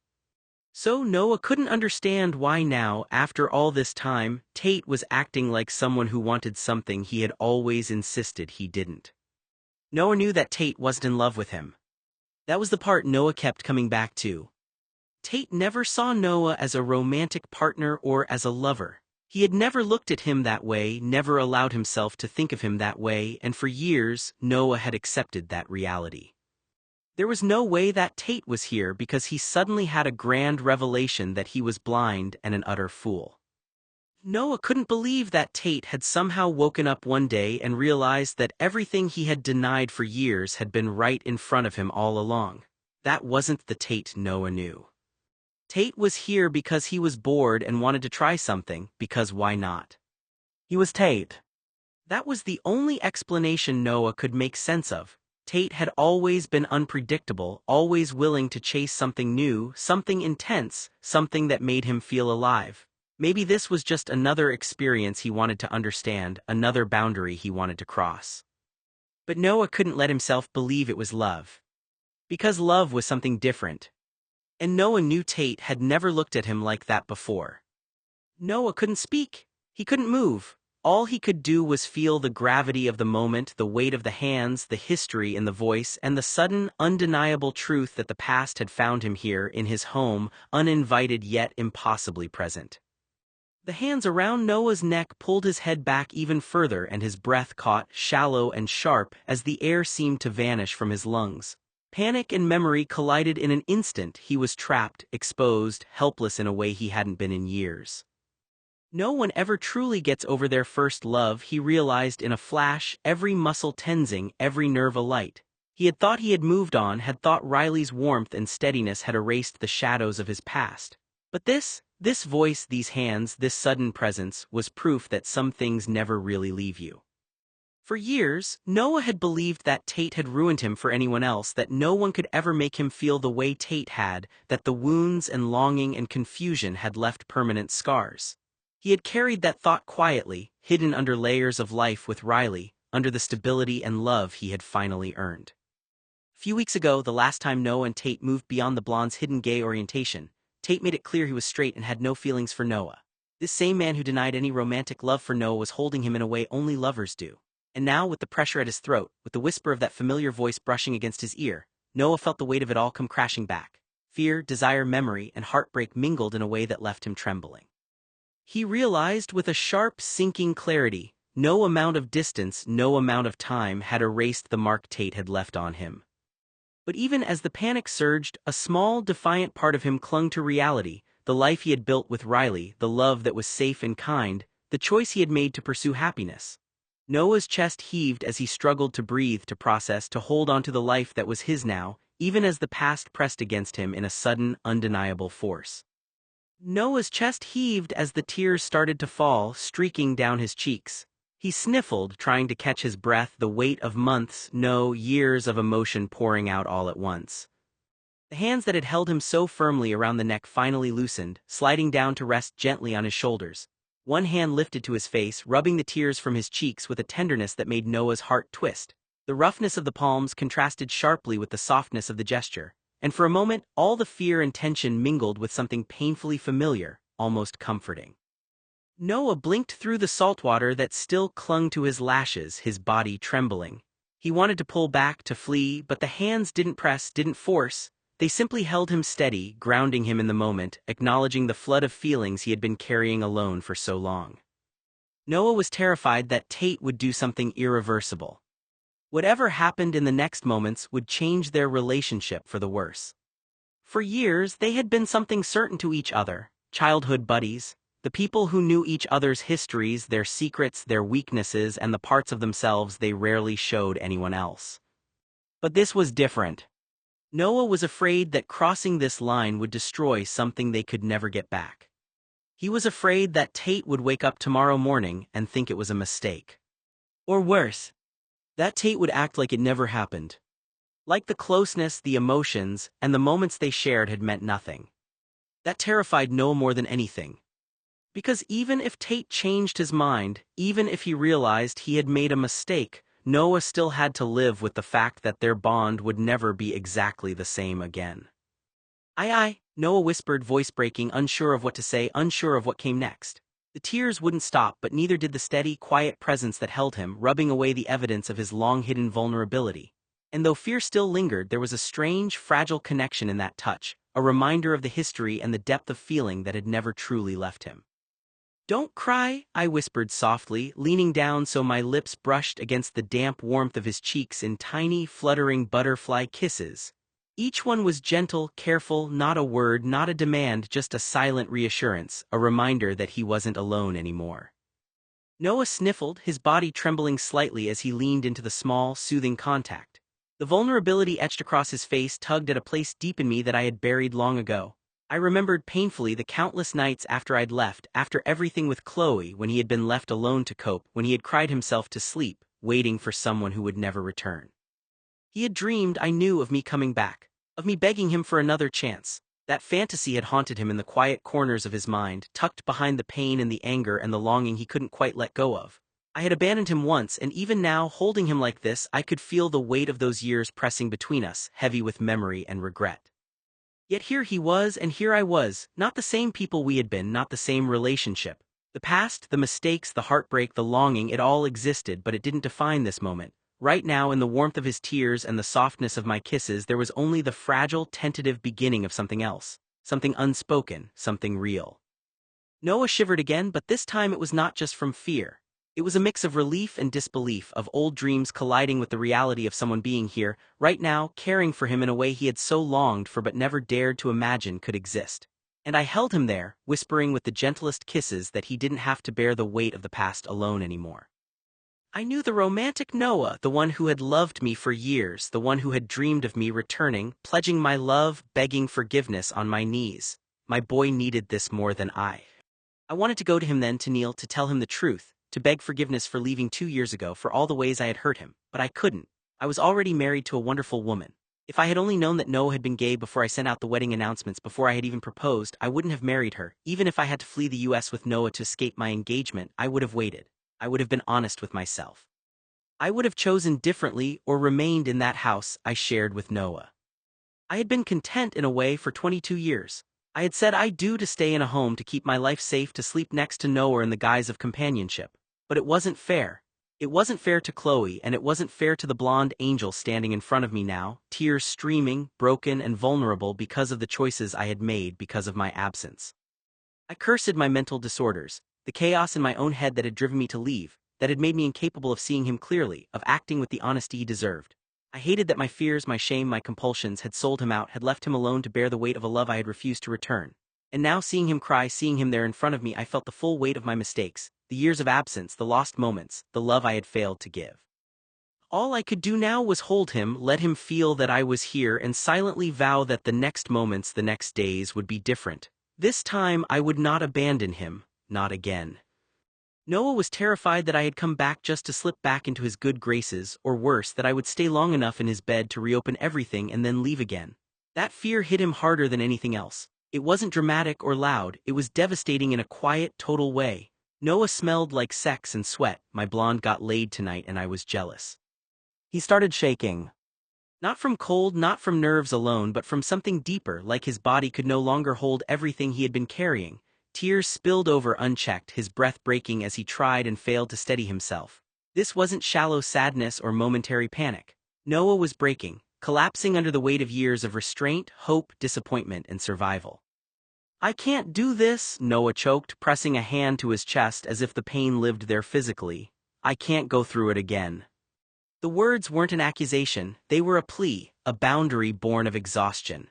So Noah couldn't understand why now, after all this time, Tate was acting like someone who wanted something he had always insisted he didn't. Noah knew that Tate wasn't in love with him. That was the part Noah kept coming back to. Tate never saw Noah as a romantic partner or as a lover. He had never looked at him that way, never allowed himself to think of him that way, and for years, Noah had accepted that reality. There was no way that Tate was here because he suddenly had a grand revelation that he was blind and an utter fool. Noah couldn't believe that Tate had somehow woken up one day and realized that everything he had denied for years had been right in front of him all along. That wasn't the Tate Noah knew. Tate was here because he was bored and wanted to try something, because why not? He was Tate. That was the only explanation Noah could make sense of. Tate had always been unpredictable, always willing to chase something new, something intense, something that made him feel alive. Maybe this was just another experience he wanted to understand, another boundary he wanted to cross. But Noah couldn't let himself believe it was love. Because love was something different. And Noah knew Tate had never looked at him like that before. Noah couldn't speak. He couldn't move. All he could do was feel the gravity of the moment, the weight of the hands, the history in the voice, and the sudden, undeniable truth that the past had found him here in his home, uninvited yet impossibly present. The hands around Noah's neck pulled his head back even further, and his breath caught, shallow and sharp, as the air seemed to vanish from his lungs. Panic and memory collided in an instant. He was trapped, exposed, helpless in a way he hadn't been in years. No one ever truly gets over their first love, he realized in a flash, every muscle tensing, every nerve alight. He had thought he had moved on, had thought Riley's warmth and steadiness had erased the shadows of his past. But this voice, these hands, this sudden presence, was proof that some things never really leave you. For years, Noah had believed that Tate had ruined him for anyone else, that no one could ever make him feel the way Tate had, that the wounds and longing and confusion had left permanent scars. He had carried that thought quietly, hidden under layers of life with Riley, under the stability and love he had finally earned. A few weeks ago, the last time Noah and Tate moved beyond the blonde's hidden gay orientation, Tate made it clear he was straight and had no feelings for Noah. This same man who denied any romantic love for Noah was holding him in a way only lovers do. And now, with the pressure at his throat, with the whisper of that familiar voice brushing against his ear, Noah felt the weight of it all come crashing back. Fear, desire, memory, and heartbreak mingled in a way that left him trembling. He realized with a sharp, sinking clarity, no amount of distance, no amount of time had erased the mark Tate had left on him. But even as the panic surged, a small, defiant part of him clung to reality, the life he had built with Riley, the love that was safe and kind, the choice he had made to pursue happiness. Noah's chest heaved as he struggled to breathe, to process, to hold on to the life that was his now, even as the past pressed against him in a sudden, undeniable force. Noah's chest heaved as the tears started to fall, streaking down his cheeks. He sniffled, trying to catch his breath, the weight of months, no, years of emotion pouring out all at once. The hands that had held him so firmly around the neck finally loosened, sliding down to rest gently on his shoulders. One hand lifted to his face, rubbing the tears from his cheeks with a tenderness that made Noah's heart twist. The roughness of the palms contrasted sharply with the softness of the gesture. And for a moment, all the fear and tension mingled with something painfully familiar, almost comforting. Noah blinked through the salt water that still clung to his lashes, his body trembling. He wanted to pull back, to flee, but the hands didn't press, didn't force. They simply held him steady, grounding him in the moment, acknowledging the flood of feelings he had been carrying alone for so long. Noah was terrified that Tate would do something irreversible. Whatever happened in the next moments would change their relationship for the worse. For years, they had been something certain to each other, childhood buddies, the people who knew each other's histories, their secrets, their weaknesses, and the parts of themselves they rarely showed anyone else. But this was different. Noah was afraid that crossing this line would destroy something they could never get back. He was afraid that Tate would wake up tomorrow morning and think it was a mistake. Or worse, that Tate would act like it never happened. Like the closeness, the emotions, and the moments they shared had meant nothing. That terrified Noah more than anything. Because even if Tate changed his mind, even if he realized he had made a mistake, Noah still had to live with the fact that their bond would never be exactly the same again. Aye, Noah whispered, voice breaking, unsure of what to say, unsure of what came next. The tears wouldn't stop, but neither did the steady, quiet presence that held him, rubbing away the evidence of his long-hidden vulnerability. And though fear still lingered, there was a strange, fragile connection in that touch, a reminder of the history and the depth of feeling that had never truly left him. "Don't cry," I whispered softly, leaning down so my lips brushed against the damp warmth of his cheeks in tiny, fluttering butterfly kisses. Each one was gentle, careful, not a word, not a demand, just a silent reassurance, a reminder that he wasn't alone anymore. Noah sniffled, his body trembling slightly as he leaned into the small, soothing contact. The vulnerability etched across his face tugged at a place deep in me that I had buried long ago. I remembered painfully the countless nights after I'd left, after everything with Chloe, when he had been left alone to cope, when he had cried himself to sleep, waiting for someone who would never return. He had dreamed, I knew, of me coming back, of me begging him for another chance. That fantasy had haunted him in the quiet corners of his mind, tucked behind the pain and the anger and the longing he couldn't quite let go of. I had abandoned him once, and even now, holding him like this, I could feel the weight of those years pressing between us, heavy with memory and regret. Yet here he was, and here I was, not the same people we had been, not the same relationship. The past, the mistakes, the heartbreak, the longing, it all existed, but it didn't define this moment. Right now, in the warmth of his tears and the softness of my kisses, there was only the fragile, tentative beginning of something else. Something unspoken, something real. Noah shivered again, but this time it was not just from fear. It was a mix of relief and disbelief, of old dreams colliding with the reality of someone being here, right now, caring for him in a way he had so longed for but never dared to imagine could exist. And I held him there, whispering with the gentlest kisses that he didn't have to bear the weight of the past alone anymore. I knew the romantic Noah, the one who had loved me for years, the one who had dreamed of me returning, pledging my love, begging forgiveness on my knees. My boy needed this more than I. I wanted to go to him then, to kneel, to tell him the truth, to beg forgiveness for leaving 2 years ago, for all the ways I had hurt him, but I couldn't. I was already married to a wonderful woman. If I had only known that Noah had been gay before I sent out the wedding announcements, before I had even proposed, I wouldn't have married her. Even if I had to flee the US with Noah to escape my engagement, I would have waited. I would have been honest with myself. I would have chosen differently or remained in that house I shared with Noah. I had been content in a way for 22 years. I had said I do to stay in a home, to keep my life safe, to sleep next to Noah in the guise of companionship. But it wasn't fair. It wasn't fair to Chloe, and it wasn't fair to the blonde angel standing in front of me now, tears streaming, broken and vulnerable because of the choices I had made, because of my absence. I cursed my mental disorders, the chaos in my own head that had driven me to leave, that had made me incapable of seeing him clearly, of acting with the honesty he deserved. I hated that my fears, my shame, my compulsions had sold him out, had left him alone to bear the weight of a love I had refused to return. And now, seeing him cry, seeing him there in front of me, I felt the full weight of my mistakes, the years of absence, the lost moments, the love I had failed to give. All I could do now was hold him, let him feel that I was here, and silently vow that the next moments, the next days, would be different. This time I would not abandon him, not again. Noah was terrified that I had come back just to slip back into his good graces, or worse, that I would stay long enough in his bed to reopen everything and then leave again. That fear hit him harder than anything else. It wasn't dramatic or loud, it was devastating in a quiet, total way. Noah smelled like sex and sweat. My blonde got laid tonight and I was jealous. He started shaking. Not from cold, not from nerves alone, but from something deeper, like his body could no longer hold everything he had been carrying. Tears spilled over unchecked, his breath breaking as he tried and failed to steady himself. This wasn't shallow sadness or momentary panic. Noah was breaking, collapsing under the weight of years of restraint, hope, disappointment, and survival. I can't do this, Noah choked, pressing a hand to his chest as if the pain lived there physically. I can't go through it again. The words weren't an accusation, they were a plea, a boundary born of exhaustion.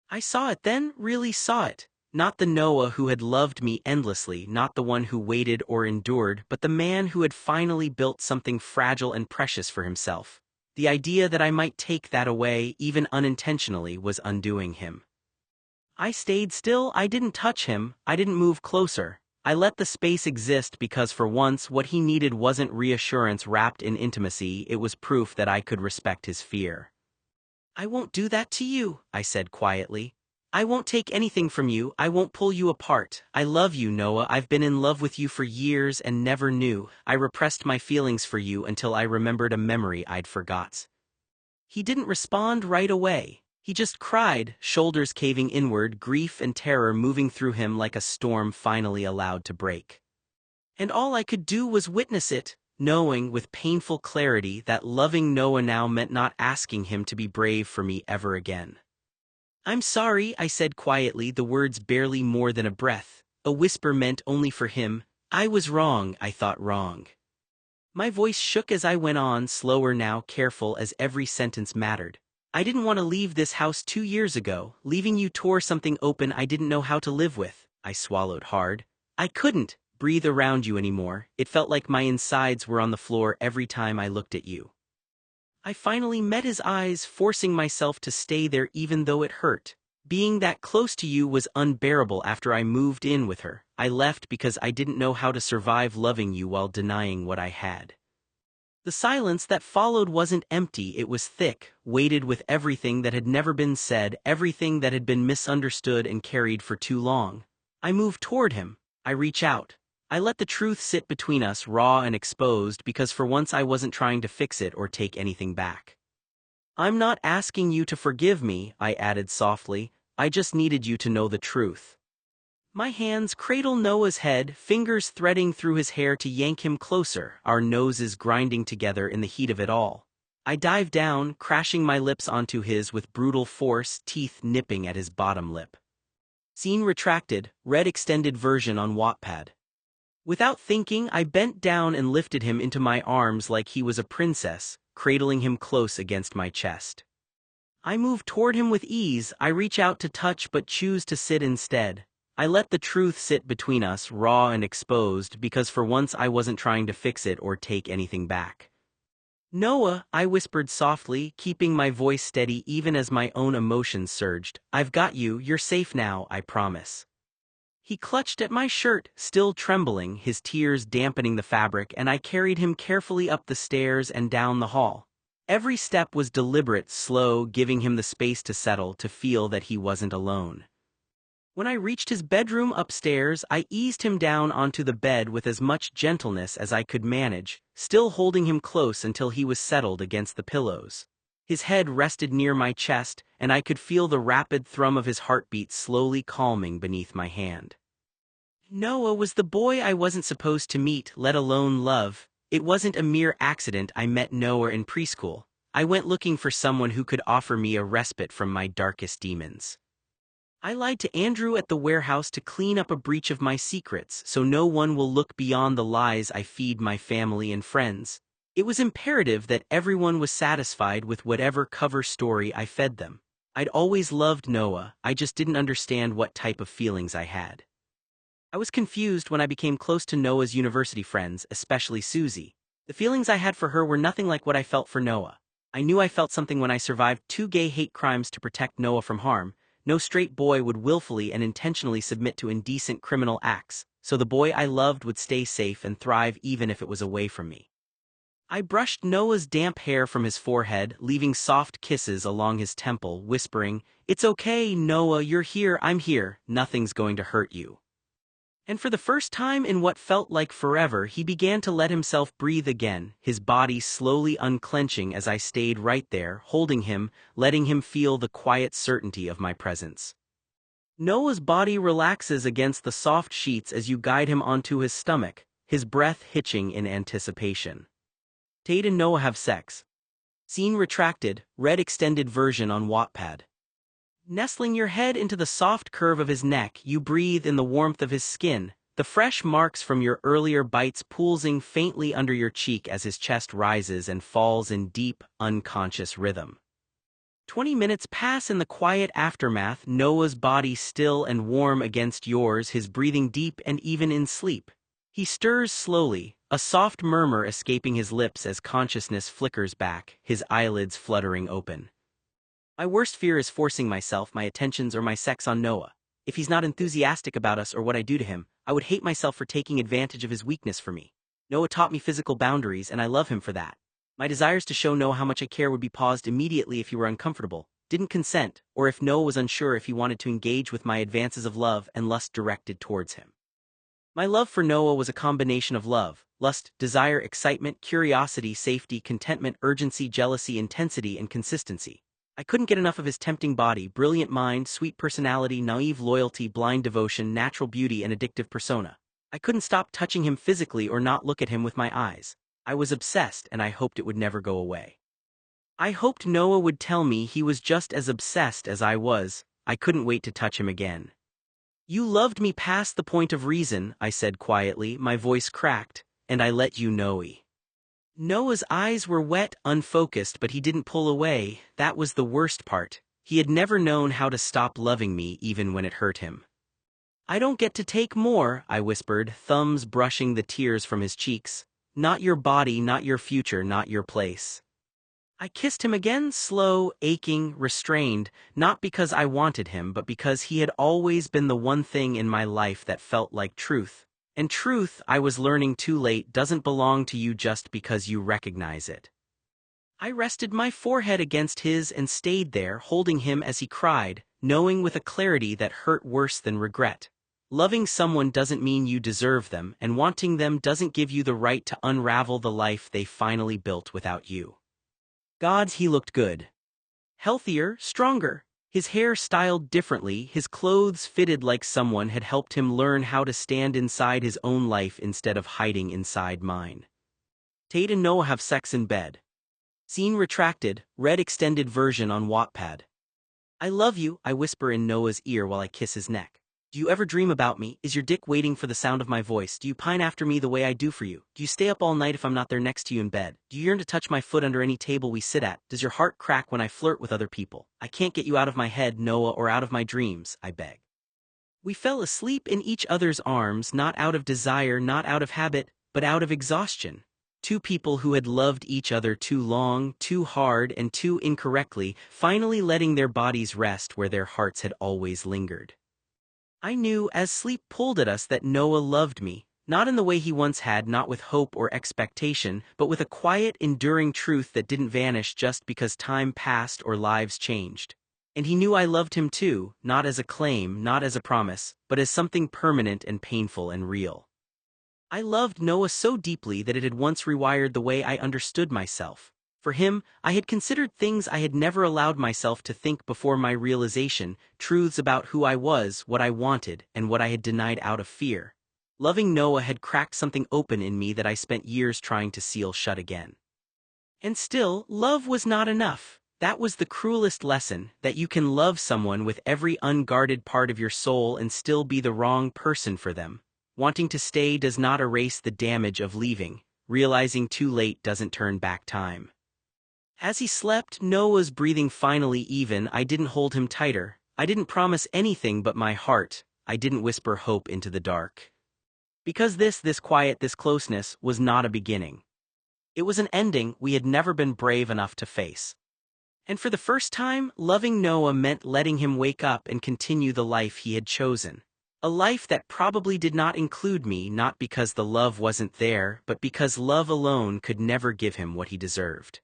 I saw it then, really saw it. Not the Noah who had loved me endlessly, not the one who waited or endured, but the man who had finally built something fragile and precious for himself. The idea that I might take that away, even unintentionally, was undoing him. I stayed still, I didn't touch him, I didn't move closer. I let the space exist because for once what he needed wasn't reassurance wrapped in intimacy, it was proof that I could respect his fear. I won't do that to you, I said quietly. I won't take anything from you, I won't pull you apart. I love you, Noah, I've been in love with you for years and never knew. I repressed my feelings for you until I remembered a memory I'd forgot. He didn't respond right away. He just cried, shoulders caving inward, grief and terror moving through him like a storm finally allowed to break. And all I could do was witness it, knowing with painful clarity that loving Noah now meant not asking him to be brave for me ever again. I'm sorry, I said quietly, the words barely more than a breath, a whisper meant only for him. I was wrong, I thought wrong. My voice shook as I went on, slower now, careful as every sentence mattered. I didn't want to leave this house 2 years ago. Leaving you tore something open I didn't know how to live with. I swallowed hard. I couldn't breathe around you anymore. It felt like my insides were on the floor every time I looked at you. I finally met his eyes, forcing myself to stay there even though it hurt. Being that close to you was unbearable after I moved in with her. I left because I didn't know how to survive loving you while denying what I had. The silence that followed wasn't empty, it was thick, weighted with everything that had never been said, everything that had been misunderstood and carried for too long. I move toward him. I reach out. I let the truth sit between us, raw and exposed, because for once I wasn't trying to fix it or take anything back. "I'm not asking you to forgive me," I added softly. "I just needed you to know the truth." My hands cradle Noah's head, fingers threading through his hair to yank him closer, our noses grinding together in the heat of it all. I dive down, crashing my lips onto his with brutal force, teeth nipping at his bottom lip. Scene retracted, read extended version on Wattpad. Without thinking, I bent down and lifted him into my arms like he was a princess, cradling him close against my chest. I move toward him with ease, I reach out to touch but choose to sit instead. I let the truth sit between us, raw and exposed, because for once I wasn't trying to fix it or take anything back. "Noah," I whispered softly, keeping my voice steady even as my own emotions surged. "I've got you, you're safe now, I promise." He clutched at my shirt, still trembling, his tears dampening the fabric, and I carried him carefully up the stairs and down the hall. Every step was deliberate, slow, giving him the space to settle, to feel that he wasn't alone. When I reached his bedroom upstairs, I eased him down onto the bed with as much gentleness as I could manage, still holding him close until he was settled against the pillows. His head rested near my chest, and I could feel the rapid thrum of his heartbeat slowly calming beneath my hand. Noah was the boy I wasn't supposed to meet, let alone love. It wasn't a mere accident I met Noah in preschool. I went looking for someone who could offer me a respite from my darkest demons. I lied to Andrew at the warehouse to clean up a breach of my secrets, so no one will look beyond the lies I feed my family and friends. It was imperative that everyone was satisfied with whatever cover story I fed them. I'd always loved Noah, I just didn't understand what type of feelings I had. I was confused when I became close to Noah's university friends, especially Susie. The feelings I had for her were nothing like what I felt for Noah. I knew I felt something when I survived 2 gay hate crimes to protect Noah from harm. No straight boy would willfully and intentionally submit to indecent criminal acts, so the boy I loved would stay safe and thrive even if it was away from me. I brushed Noah's damp hair from his forehead, leaving soft kisses along his temple, whispering, "It's okay, Noah, you're here, I'm here, nothing's going to hurt you." And for the first time in what felt like forever, he began to let himself breathe again, his body slowly unclenching as I stayed right there, holding him, letting him feel the quiet certainty of my presence. Noah's body relaxes against the soft sheets as you guide him onto his stomach, his breath hitching in anticipation. Tate and Noah have sex. Scene retracted, read extended version on Wattpad. Nestling your head into the soft curve of his neck, you breathe in the warmth of his skin, the fresh marks from your earlier bites pulsing faintly under your cheek as his chest rises and falls in deep, unconscious rhythm. 20 minutes pass in the quiet aftermath, Noah's body still and warm against yours, his breathing deep and even in sleep. He stirs slowly, a soft murmur escaping his lips as consciousness flickers back, his eyelids fluttering open. My worst fear is forcing myself, my attentions, or my sex on Noah. If he's not enthusiastic about us or what I do to him, I would hate myself for taking advantage of his weakness for me. Noah taught me physical boundaries, and I love him for that. My desires to show Noah how much I care would be paused immediately if he were uncomfortable, didn't consent, or if Noah was unsure if he wanted to engage with my advances of love and lust directed towards him. My love for Noah was a combination of love, lust, desire, excitement, curiosity, safety, contentment, urgency, jealousy, intensity, and consistency. I couldn't get enough of his tempting body, brilliant mind, sweet personality, naive loyalty, blind devotion, natural beauty, and addictive persona. I couldn't stop touching him physically or not look at him with my eyes. I was obsessed, and I hoped it would never go away. I hoped Noah would tell me he was just as obsessed as I was. I couldn't wait to touch him again. "You loved me past the point of reason," I said quietly, my voice cracked, "and I let you know." Noah's eyes were wet, unfocused, but he didn't pull away. That was the worst part. He had never known how to stop loving me even when it hurt him. "I don't get to take more," I whispered, thumbs brushing the tears from his cheeks. "Not your body, not your future, not your place." I kissed him again, slow, aching, restrained, not because I wanted him, but because he had always been the one thing in my life that felt like truth. And truth, I was learning too late, doesn't belong to you just because you recognize it. I rested my forehead against his and stayed there, holding him as he cried, knowing with a clarity that hurt worse than regret. Loving someone doesn't mean you deserve them, and wanting them doesn't give you the right to unravel the life they finally built without you. Gods, he looked good. Healthier, stronger. His hair styled differently, his clothes fitted like someone had helped him learn how to stand inside his own life instead of hiding inside mine. Tate and Noah have sex in bed. Scene retracted, read extended version on Wattpad. I love you, I whisper in Noah's ear while I kiss his neck. Do you ever dream about me? Is your dick waiting for the sound of my voice? Do you pine after me the way I do for you? Do you stay up all night if I'm not there next to you in bed? Do you yearn to touch my foot under any table we sit at? Does your heart crack when I flirt with other people? I can't get you out of my head, Noah, or out of my dreams, I beg. We fell asleep in each other's arms, not out of desire, not out of habit, but out of exhaustion. Two people who had loved each other too long, too hard, and too incorrectly, finally letting their bodies rest where their hearts had always lingered. I knew as sleep pulled at us that Noah loved me, not in the way he once had, not with hope or expectation, but with a quiet, enduring truth that didn't vanish just because time passed or lives changed. And he knew I loved him too, not as a claim, not as a promise, but as something permanent and painful and real. I loved Noah so deeply that it had once rewired the way I understood myself. For him, I had considered things I had never allowed myself to think before my realization, truths about who I was, what I wanted, and what I had denied out of fear. Loving Noah had cracked something open in me that I spent years trying to seal shut again. And still, love was not enough. That was the cruelest lesson, that you can love someone with every unguarded part of your soul and still be the wrong person for them. Wanting to stay does not erase the damage of leaving. Realizing too late doesn't turn back time. As he slept, Noah's breathing finally even. I didn't hold him tighter. I didn't promise anything but my heart. I didn't whisper hope into the dark. Because this quiet, this closeness, was not a beginning. It was an ending we had never been brave enough to face. And for the first time, loving Noah meant letting him wake up and continue the life he had chosen. A life that probably did not include me, not because the love wasn't there, but because love alone could never give him what he deserved.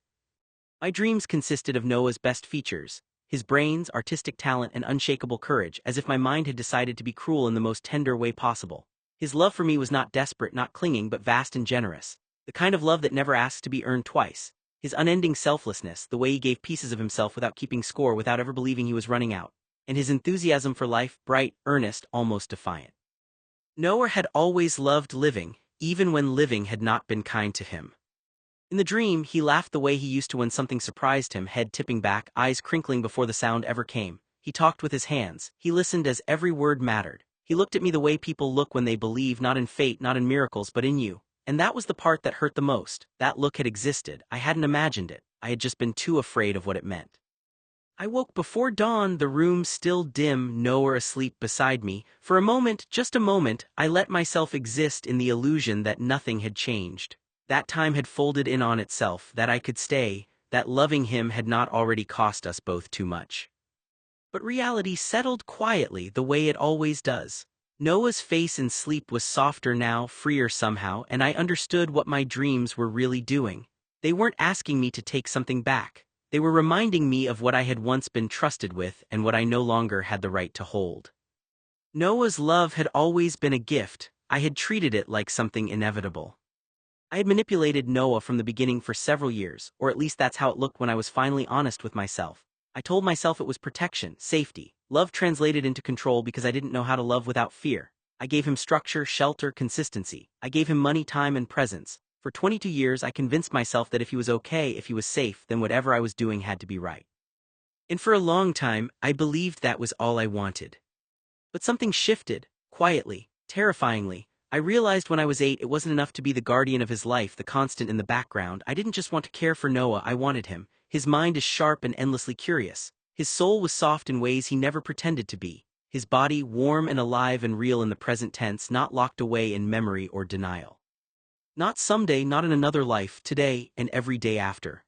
My dreams consisted of Noah's best features, his brains, artistic talent, and unshakable courage, as if my mind had decided to be cruel in the most tender way possible. His love for me was not desperate, not clinging, but vast and generous. The kind of love that never asks to be earned twice. His unending selflessness, the way he gave pieces of himself without keeping score, without ever believing he was running out. And his enthusiasm for life, bright, earnest, almost defiant. Noah had always loved living, even when living had not been kind to him. In the dream, he laughed the way he used to when something surprised him, head tipping back, eyes crinkling before the sound ever came. He talked with his hands. He listened as every word mattered. He looked at me the way people look when they believe, not in fate, not in miracles, but in you. And that was the part that hurt the most. That look had existed. I hadn't imagined it. I had just been too afraid of what it meant. I woke before dawn, the room still dim, Noah asleep beside me. For a moment, just a moment, I let myself exist in the illusion that nothing had changed. That time had folded in on itself, that I could stay, that loving him had not already cost us both too much. But reality settled quietly, the way it always does. Noah's face in sleep was softer now, freer somehow, and I understood what my dreams were really doing. They weren't asking me to take something back. They were reminding me of what I had once been trusted with and what I no longer had the right to hold. Noah's love had always been a gift. I had treated it like something inevitable. I had manipulated Noah from the beginning for several years, or at least that's how it looked when I was finally honest with myself. I told myself it was protection, safety. Love translated into control because I didn't know how to love without fear. I gave him structure, shelter, consistency. I gave him money, time, and presence. For 22 years, I convinced myself that if he was okay, if he was safe, then whatever I was doing had to be right. And for a long time, I believed that was all I wanted. But something shifted, quietly, terrifyingly. I realized when I was 8 it wasn't enough to be the guardian of his life, the constant in the background. I didn't just want to care for Noah, I wanted him. His mind is sharp and endlessly curious. His soul was soft in ways he never pretended to be. His body warm and alive and real in the present tense, not locked away in memory or denial. Not someday, not in another life, today and every day after.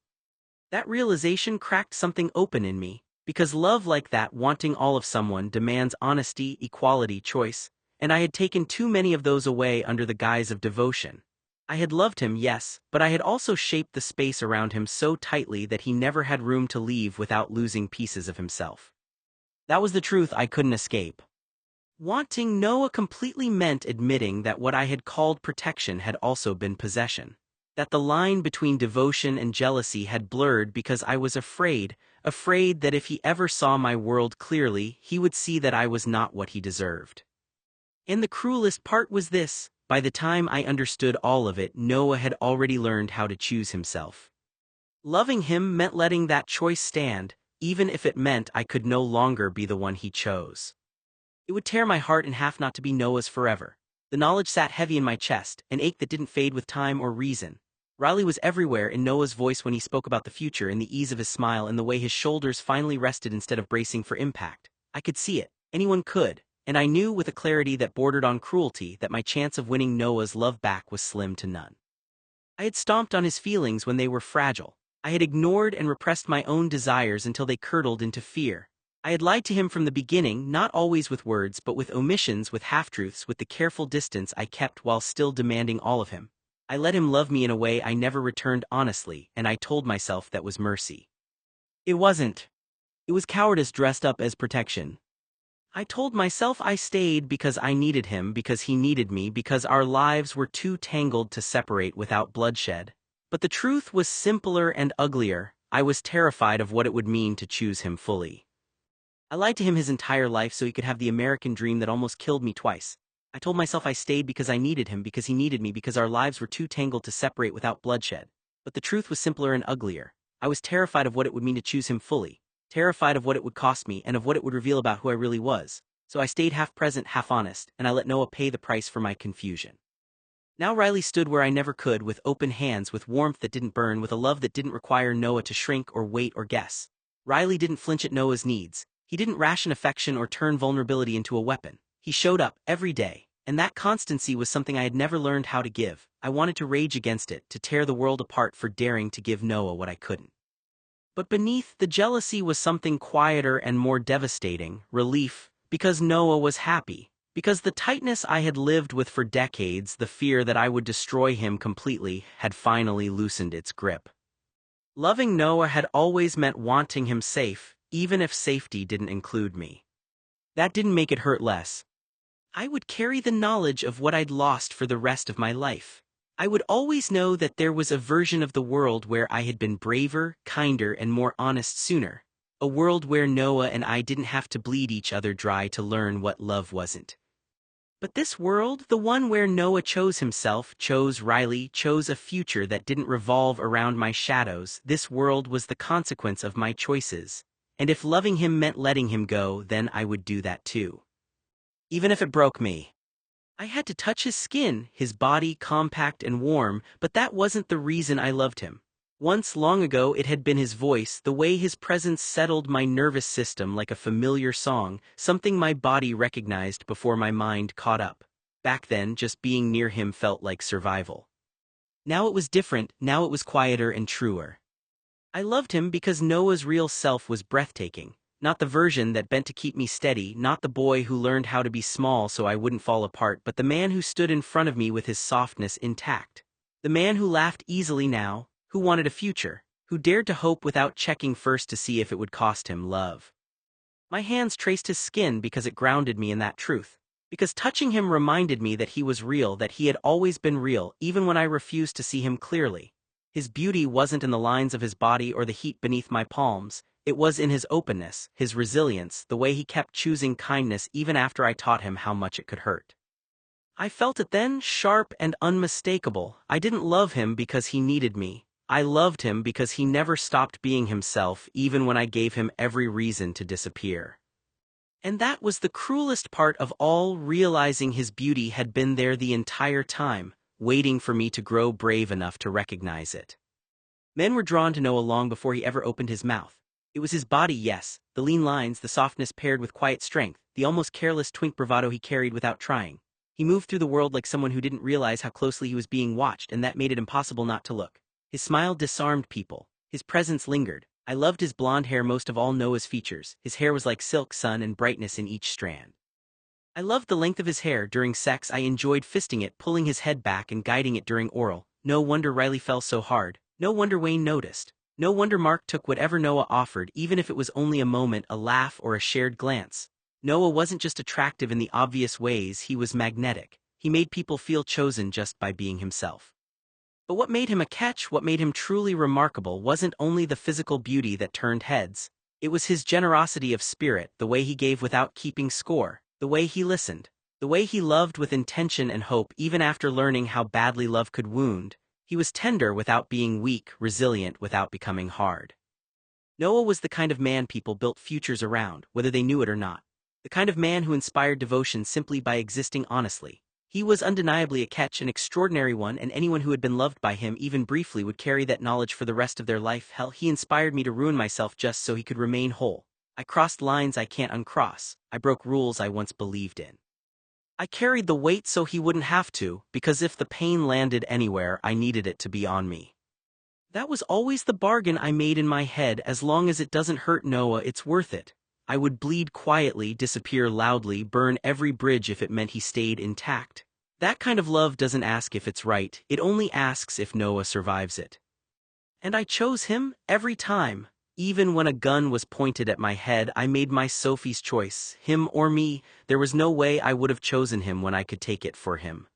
That realization cracked something open in me, because love like that, wanting all of someone, demands honesty, equality, choice. and I had taken too many of those away under the guise of devotion. I had loved him, yes, but I had also shaped the space around him so tightly that he never had room to leave without losing pieces of himself. That was the truth I couldn't escape. Wanting Noah completely meant admitting that what I had called protection had also been possession. That the line between devotion and jealousy had blurred because I was afraid that if he ever saw my world clearly, he would see that I was not what he deserved. And the cruelest part was this: by the time I understood all of it, Noah had already learned how to choose himself. Loving him meant letting that choice stand, even if it meant I could no longer be the one he chose. It would tear my heart in half not to be Noah's forever. The knowledge sat heavy in my chest, an ache that didn't fade with time or reason. Riley was everywhere, in Noah's voice when he spoke about the future, in the ease of his smile, in the way his shoulders finally rested instead of bracing for impact. I could see it. Anyone could. And I knew with a clarity that bordered on cruelty that my chance of winning Noah's love back was slim to none. I had stomped on his feelings when they were fragile. I had ignored and repressed my own desires until they curdled into fear. I had lied to him from the beginning, not always with words but with omissions, with half-truths, with the careful distance I kept while still demanding all of him. I let him love me in a way I never returned honestly, and I told myself that was mercy. It wasn't. It was cowardice dressed up as protection. I told myself I stayed because I needed him, because he needed me, because our lives were too tangled to separate without bloodshed. But the truth was simpler and uglier. I was terrified of what it would mean to choose him fully. I lied to him his entire life so he could have the American dream that almost killed me twice. I told myself I stayed because I needed him, because he needed me, because our lives were too tangled to separate without bloodshed. But the truth was simpler and uglier. I was terrified of what it would mean to choose him fully, terrified of what it would cost me and of what it would reveal about who I really was. So I stayed half present, half honest, and I let Noah pay the price for my confusion. Now Riley stood where I never could, with open hands, with warmth that didn't burn, with a love that didn't require Noah to shrink or wait or guess. Riley didn't flinch at Noah's needs. He didn't ration affection or turn vulnerability into a weapon. He showed up every day, and that constancy was something I had never learned how to give. I wanted to rage against it, to tear the world apart for daring to give Noah what I couldn't. But beneath the jealousy was something quieter and more devastating: relief, because Noah was happy. Because the tightness I had lived with for decades, the fear that I would destroy him completely, had finally loosened its grip. Loving Noah had always meant wanting him safe, even if safety didn't include me. That didn't make it hurt less. I would carry the knowledge of what I'd lost for the rest of my life. I would always know that there was a version of the world where I had been braver, kinder, and more honest sooner. A world where Noah and I didn't have to bleed each other dry to learn what love wasn't. But this world, the one where Noah chose himself, chose Riley, chose a future that didn't revolve around my shadows, this world was the consequence of my choices. And if loving him meant letting him go, then I would do that too. Even if it broke me. I had to touch his skin, his body compact and warm, but that wasn't the reason I loved him. Once long ago it had been his voice, the way his presence settled my nervous system like a familiar song, something my body recognized before my mind caught up. Back then, just being near him felt like survival. Now it was different, now it was quieter and truer. I loved him because Noah's real self was breathtaking, not the version that bent to keep me steady, not the boy who learned how to be small so I wouldn't fall apart, but the man who stood in front of me with his softness intact. The man who laughed easily now, who wanted a future, who dared to hope without checking first to see if it would cost him love. My hands traced his skin because it grounded me in that truth. Because touching him reminded me that he was real, that he had always been real, even when I refused to see him clearly. His beauty wasn't in the lines of his body or the heat beneath my palms. It was in his openness, his resilience, the way he kept choosing kindness even after I taught him how much it could hurt. I felt it then, sharp and unmistakable. I didn't love him because he needed me. I loved him because he never stopped being himself, even when I gave him every reason to disappear. And that was the cruelest part of all, realizing his beauty had been there the entire time, waiting for me to grow brave enough to recognize it. Men were drawn to Noah long before he ever opened his mouth. It was his body, yes, the lean lines, the softness paired with quiet strength, the almost careless twink bravado he carried without trying. He moved through the world like someone who didn't realize how closely he was being watched, and that made it impossible not to look. His smile disarmed people. His presence lingered. I loved his blonde hair most of all Noah's features. His hair was like silk, sun, and brightness in each strand. I loved the length of his hair. During sex I enjoyed fisting it, pulling his head back and guiding it during oral. No wonder Riley fell so hard. No wonder Wayne noticed. No wonder Mark took whatever Noah offered, even if it was only a moment, a laugh, or a shared glance. Noah wasn't just attractive in the obvious ways, he was magnetic. He made people feel chosen just by being himself. But what made him a catch, what made him truly remarkable, wasn't only the physical beauty that turned heads. It was his generosity of spirit, the way he gave without keeping score, the way he listened, the way he loved with intention and hope even after learning how badly love could wound. He was tender without being weak, resilient without becoming hard. Noah was the kind of man people built futures around, whether they knew it or not. The kind of man who inspired devotion simply by existing honestly. He was undeniably a catch, an extraordinary one, and anyone who had been loved by him even briefly would carry that knowledge for the rest of their life. Hell, he inspired me to ruin myself just so he could remain whole. I crossed lines I can't uncross. I broke rules I once believed in. I carried the weight so he wouldn't have to, because if the pain landed anywhere, I needed it to be on me. That was always the bargain I made in my head. As long as it doesn't hurt Noah, it's worth it. I would bleed quietly, disappear loudly, burn every bridge if it meant he stayed intact. That kind of love doesn't ask if it's right, it only asks if Noah survives it. And I chose him every time. Even when a gun was pointed at my head, I made my Sophie's choice, him or me. There was no way I would have chosen him when I could take it for him.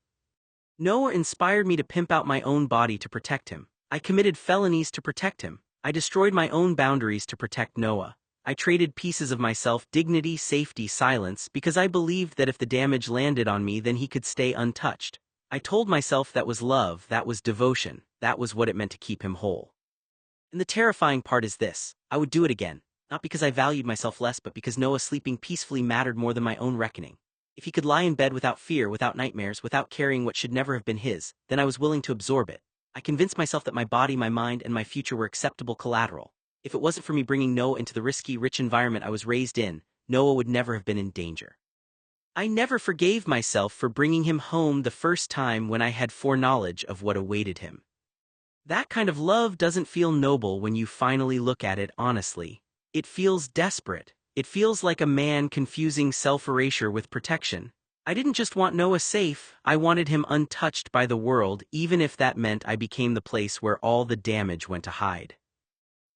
Noah inspired me to pimp out my own body to protect him. I committed felonies to protect him. I destroyed my own boundaries to protect Noah. I traded pieces of myself, dignity, safety, silence, because I believed that if the damage landed on me, then he could stay untouched. I told myself that was love, that was devotion, that was what it meant to keep him whole. And the terrifying part is this: I would do it again, not because I valued myself less, but because Noah sleeping peacefully mattered more than my own reckoning. If he could lie in bed without fear, without nightmares, without carrying what should never have been his, then I was willing to absorb it. I convinced myself that my body, my mind, and my future were acceptable collateral. If it wasn't for me bringing Noah into the risky, rich environment I was raised in, Noah would never have been in danger. I never forgave myself for bringing him home the first time when I had foreknowledge of what awaited him. That kind of love doesn't feel noble when you finally look at it honestly. It feels desperate. It feels like a man confusing self-erasure with protection. I didn't just want Noah safe, I wanted him untouched by the world, even if that meant I became the place where all the damage went to hide.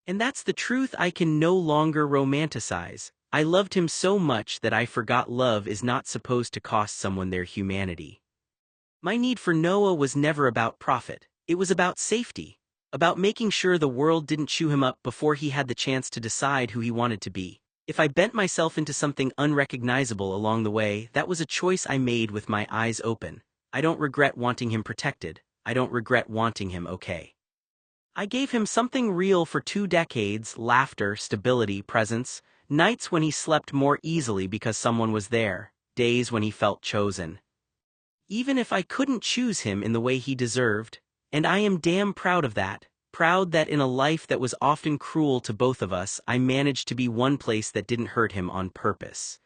And that's the truth I can no longer romanticize. I loved him so much that I forgot love is not supposed to cost someone their humanity. My need for Noah was never about profit. It was about safety. About making sure the world didn't chew him up before he had the chance to decide who he wanted to be. If I bent myself into something unrecognizable along the way, that was a choice I made with my eyes open. I don't regret wanting him protected. I don't regret wanting him okay. I gave him something real for 2 decades: laughter, stability, presence, nights when he slept more easily because someone was there, days when he felt chosen. Even if I couldn't choose him in the way he deserved, and I am damn proud of that, proud that in a life that was often cruel to both of us, I managed to be one place that didn't hurt him on purpose.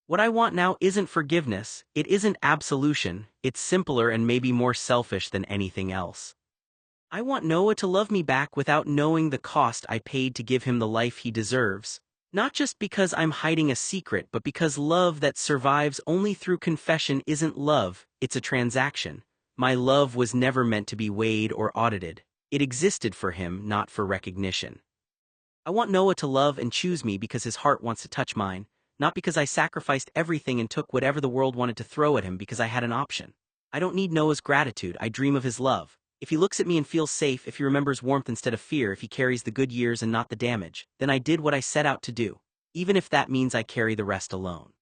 What I want now isn't forgiveness, it isn't absolution, it's simpler and maybe more selfish than anything else. I want Noah to love me back without knowing the cost I paid to give him the life he deserves. Not just because I'm hiding a secret, but because love that survives only through confession isn't love, it's a transaction. My love was never meant to be weighed or audited. It existed for him, not for recognition. I want Noah to love and choose me because his heart wants to touch mine, not because I sacrificed everything and took whatever the world wanted to throw at him because I had an option. I don't need Noah's gratitude, I dream of his love. If he looks at me and feels safe, if he remembers warmth instead of fear, if he carries the good years and not the damage, then I did what I set out to do, even if that means I carry the rest alone.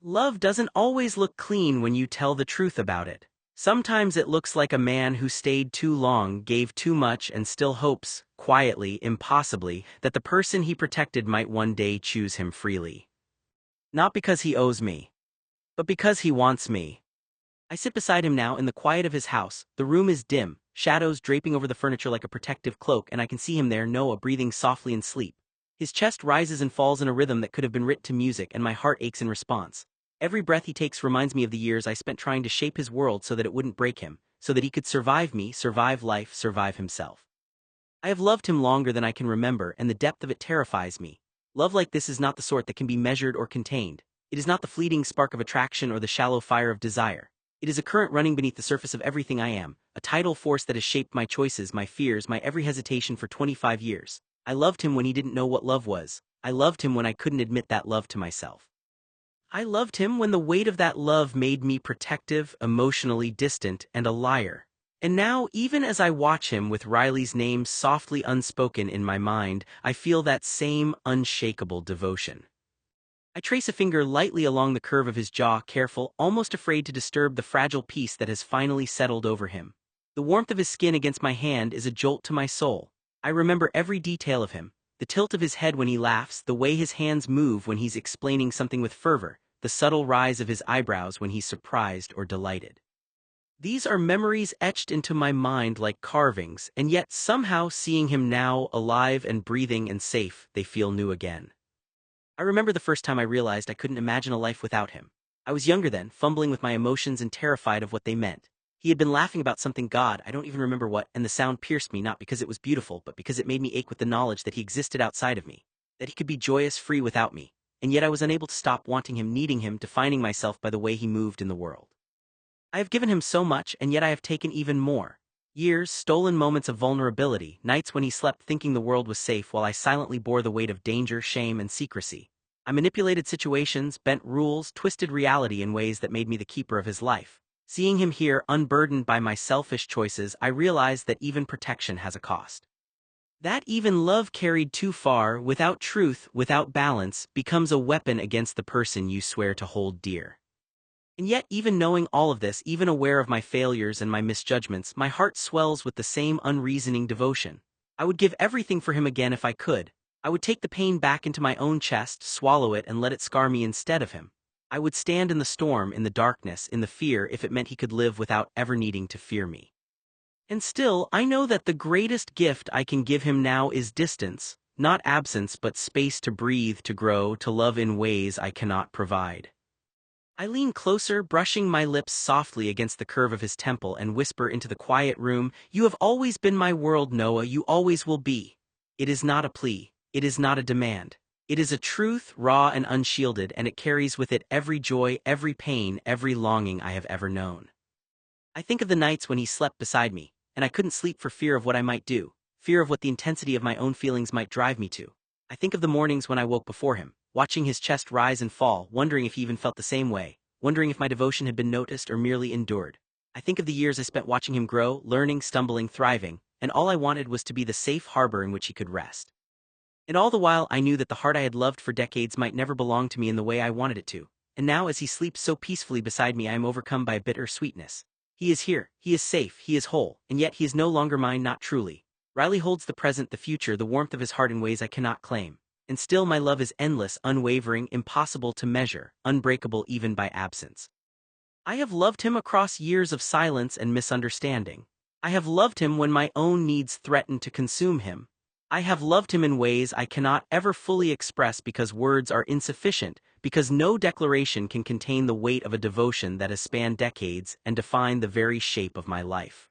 Love doesn't always look clean when you tell the truth about it. Sometimes it looks like a man who stayed too long, gave too much, and still hopes, quietly, impossibly, that the person he protected might one day choose him freely. Not because he owes me, but because he wants me. I sit beside him now in the quiet of his house. The room is dim, shadows draping over the furniture like a protective cloak, and I can see him there, Noah, breathing softly in sleep. His chest rises and falls in a rhythm that could have been written to music, and my heart aches in response. Every breath he takes reminds me of the years I spent trying to shape his world so that it wouldn't break him, so that he could survive me, survive life, survive himself. I have loved him longer than I can remember, and the depth of it terrifies me. Love like this is not the sort that can be measured or contained. It is not the fleeting spark of attraction or the shallow fire of desire. It is a current running beneath the surface of everything I am, a tidal force that has shaped my choices, my fears, my every hesitation for 25 years. I loved him when he didn't know what love was. I loved him when I couldn't admit that love to myself. I loved him when the weight of that love made me protective, emotionally distant, and a liar. And now, even as I watch him with Riley's name softly unspoken in my mind, I feel that same unshakable devotion. I trace a finger lightly along the curve of his jaw, careful, almost afraid to disturb the fragile peace that has finally settled over him. The warmth of his skin against my hand is a jolt to my soul. I remember every detail of him. The tilt of his head when he laughs, the way his hands move when he's explaining something with fervor, the subtle rise of his eyebrows when he's surprised or delighted. These are memories etched into my mind like carvings, and yet somehow seeing him now, alive and breathing and safe, they feel new again. I remember the first time I realized I couldn't imagine a life without him. I was younger then, fumbling with my emotions and terrified of what they meant. He had been laughing about something God, I don't even remember what, and the sound pierced me not because it was beautiful but because it made me ache with the knowledge that he existed outside of me, that he could be joyous, free without me, and yet I was unable to stop wanting him, needing him, defining myself by the way he moved in the world. I have given him so much, and yet I have taken even more. Years, stolen moments of vulnerability, nights when he slept thinking the world was safe while I silently bore the weight of danger, shame, and secrecy. I manipulated situations, bent rules, twisted reality in ways that made me the keeper of his life. Seeing him here, unburdened by my selfish choices, I realized that even protection has a cost. That even love carried too far, without truth, without balance, becomes a weapon against the person you swear to hold dear. And yet, even knowing all of this, even aware of my failures and my misjudgments, my heart swells with the same unreasoning devotion. I would give everything for him again if I could. I would take the pain back into my own chest, swallow it, and let it scar me instead of him. I would stand in the storm, in the darkness, in the fear, if it meant he could live without ever needing to fear me. And still, I know that the greatest gift I can give him now is distance, not absence but space to breathe, to grow, to love in ways I cannot provide. I lean closer, brushing my lips softly against the curve of his temple, and whisper into the quiet room, "You have always been my world, Noah, you always will be." It is not a plea. It is not a demand. It is a truth, raw and unshielded, and it carries with it every joy, every pain, every longing I have ever known. I think of the nights when he slept beside me, and I couldn't sleep for fear of what I might do, fear of what the intensity of my own feelings might drive me to. I think of the mornings when I woke before him, watching his chest rise and fall, wondering if he even felt the same way, wondering if my devotion had been noticed or merely endured. I think of the years I spent watching him grow, learning, stumbling, thriving, and all I wanted was to be the safe harbor in which he could rest. And all the while I knew that the heart I had loved for decades might never belong to me in the way I wanted it to, and now as he sleeps so peacefully beside me I am overcome by a bitter sweetness. He is here, he is safe, he is whole, and yet he is no longer mine, not truly. Riley holds the present, the future, the warmth of his heart in ways I cannot claim. And still my love is endless, unwavering, impossible to measure, unbreakable even by absence. I have loved him across years of silence and misunderstanding. I have loved him when my own needs threatened to consume him. I have loved him in ways I cannot ever fully express because words are insufficient, because no declaration can contain the weight of a devotion that has spanned decades and defined the very shape of my life.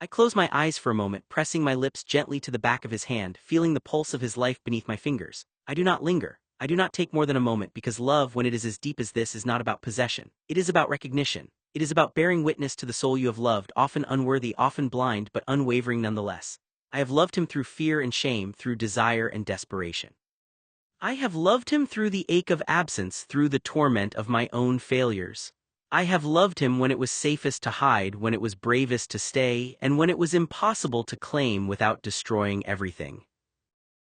I close my eyes for a moment, pressing my lips gently to the back of his hand, feeling the pulse of his life beneath my fingers. I do not linger. I do not take more than a moment, because love, when it is as deep as this, is not about possession. It is about recognition. It is about bearing witness to the soul you have loved, often unworthy, often blind, but unwavering nonetheless. I have loved him through fear and shame, through desire and desperation. I have loved him through the ache of absence, through the torment of my own failures. I have loved him when it was safest to hide, when it was bravest to stay, and when it was impossible to claim without destroying everything.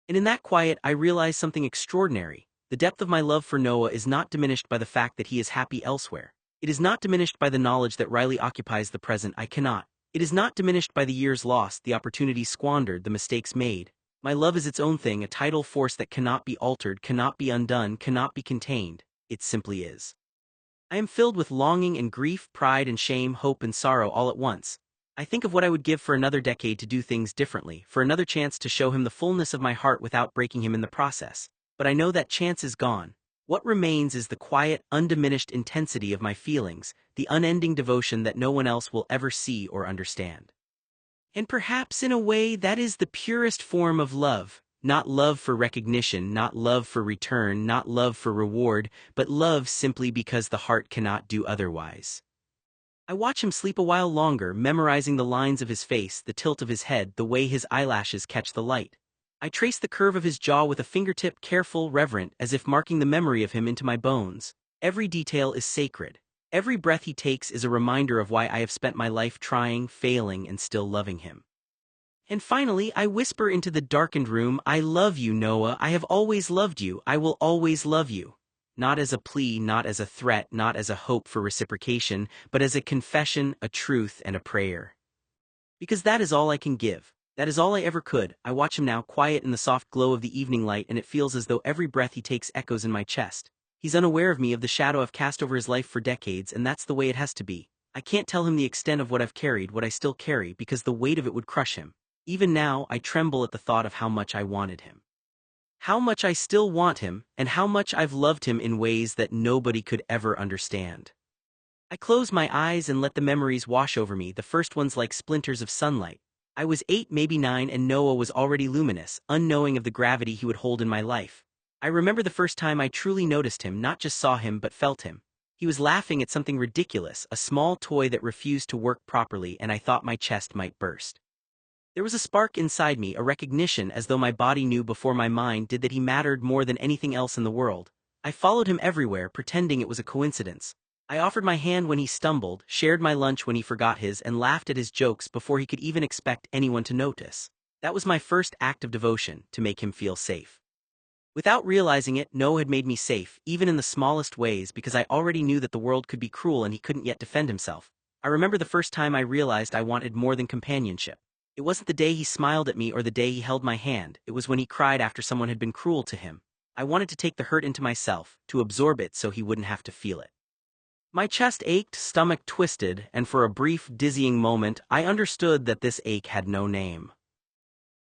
And in that quiet I realized something extraordinary. The depth of my love for Noah is not diminished by the fact that he is happy elsewhere. It is not diminished by the knowledge that Riley occupies the present I cannot. It is not diminished by the years lost, the opportunities squandered, the mistakes made. My love is its own thing, a tidal force that cannot be altered, cannot be undone, cannot be contained. It simply is. I am filled with longing and grief, pride and shame, hope and sorrow all at once. I think of what I would give for another decade to do things differently, for another chance to show him the fullness of my heart without breaking him in the process. But I know that chance is gone. What remains is the quiet, undiminished intensity of my feelings, the unending devotion that no one else will ever see or understand. And perhaps in a way that is the purest form of love, Not love for recognition, not love for return, not love for reward, but love simply because the heart cannot do otherwise. I watch him sleep a while longer, memorizing the lines of his face, the tilt of his head, the way his eyelashes catch the light. I trace the curve of his jaw with a fingertip, careful, reverent, as if marking the memory of him into my bones. Every detail is sacred. Every breath he takes is a reminder of why I have spent my life trying, failing, and still loving him. And finally, I whisper into the darkened room, I love you, Noah. I have always loved you. I will always love you. Not as a plea, not as a threat, not as a hope for reciprocation, but as a confession, a truth, and a prayer. Because that is all I can give. That is all I ever could. I watch him now, quiet in the soft glow of the evening light, and it feels as though every breath he takes echoes in my chest. He's unaware of me, of the shadow I've cast over his life for decades, and that's the way it has to be. I can't tell him the extent of what I've carried, what I still carry, because the weight of it would crush him. Even now, I tremble at the thought of how much I wanted him. How much I still want him, and how much I've loved him in ways that nobody could ever understand. I close my eyes and let the memories wash over me, the first ones like splinters of sunlight. I was 8, maybe 9, and Noah was already luminous, unknowing of the gravity he would hold in my life. I remember the first time I truly noticed him, not just saw him but felt him. He was laughing at something ridiculous, a small toy that refused to work properly, and I thought my chest might burst. There was a spark inside me, a recognition, as though my body knew before my mind did, that he mattered more than anything else in the world. I followed him everywhere, pretending it was a coincidence. I offered my hand when he stumbled, shared my lunch when he forgot his, and laughed at his jokes before he could even expect anyone to notice. That was my first act of devotion, to make him feel safe. Without realizing it, Noah had made me safe, even in the smallest ways, because I already knew that the world could be cruel and he couldn't yet defend himself. I remember the first time I realized I wanted more than companionship. It wasn't the day he smiled at me or the day he held my hand, it was when he cried after someone had been cruel to him. I wanted to take the hurt into myself, to absorb it so he wouldn't have to feel it. My chest ached, stomach twisted, and for a brief, dizzying moment, I understood that this ache had no name.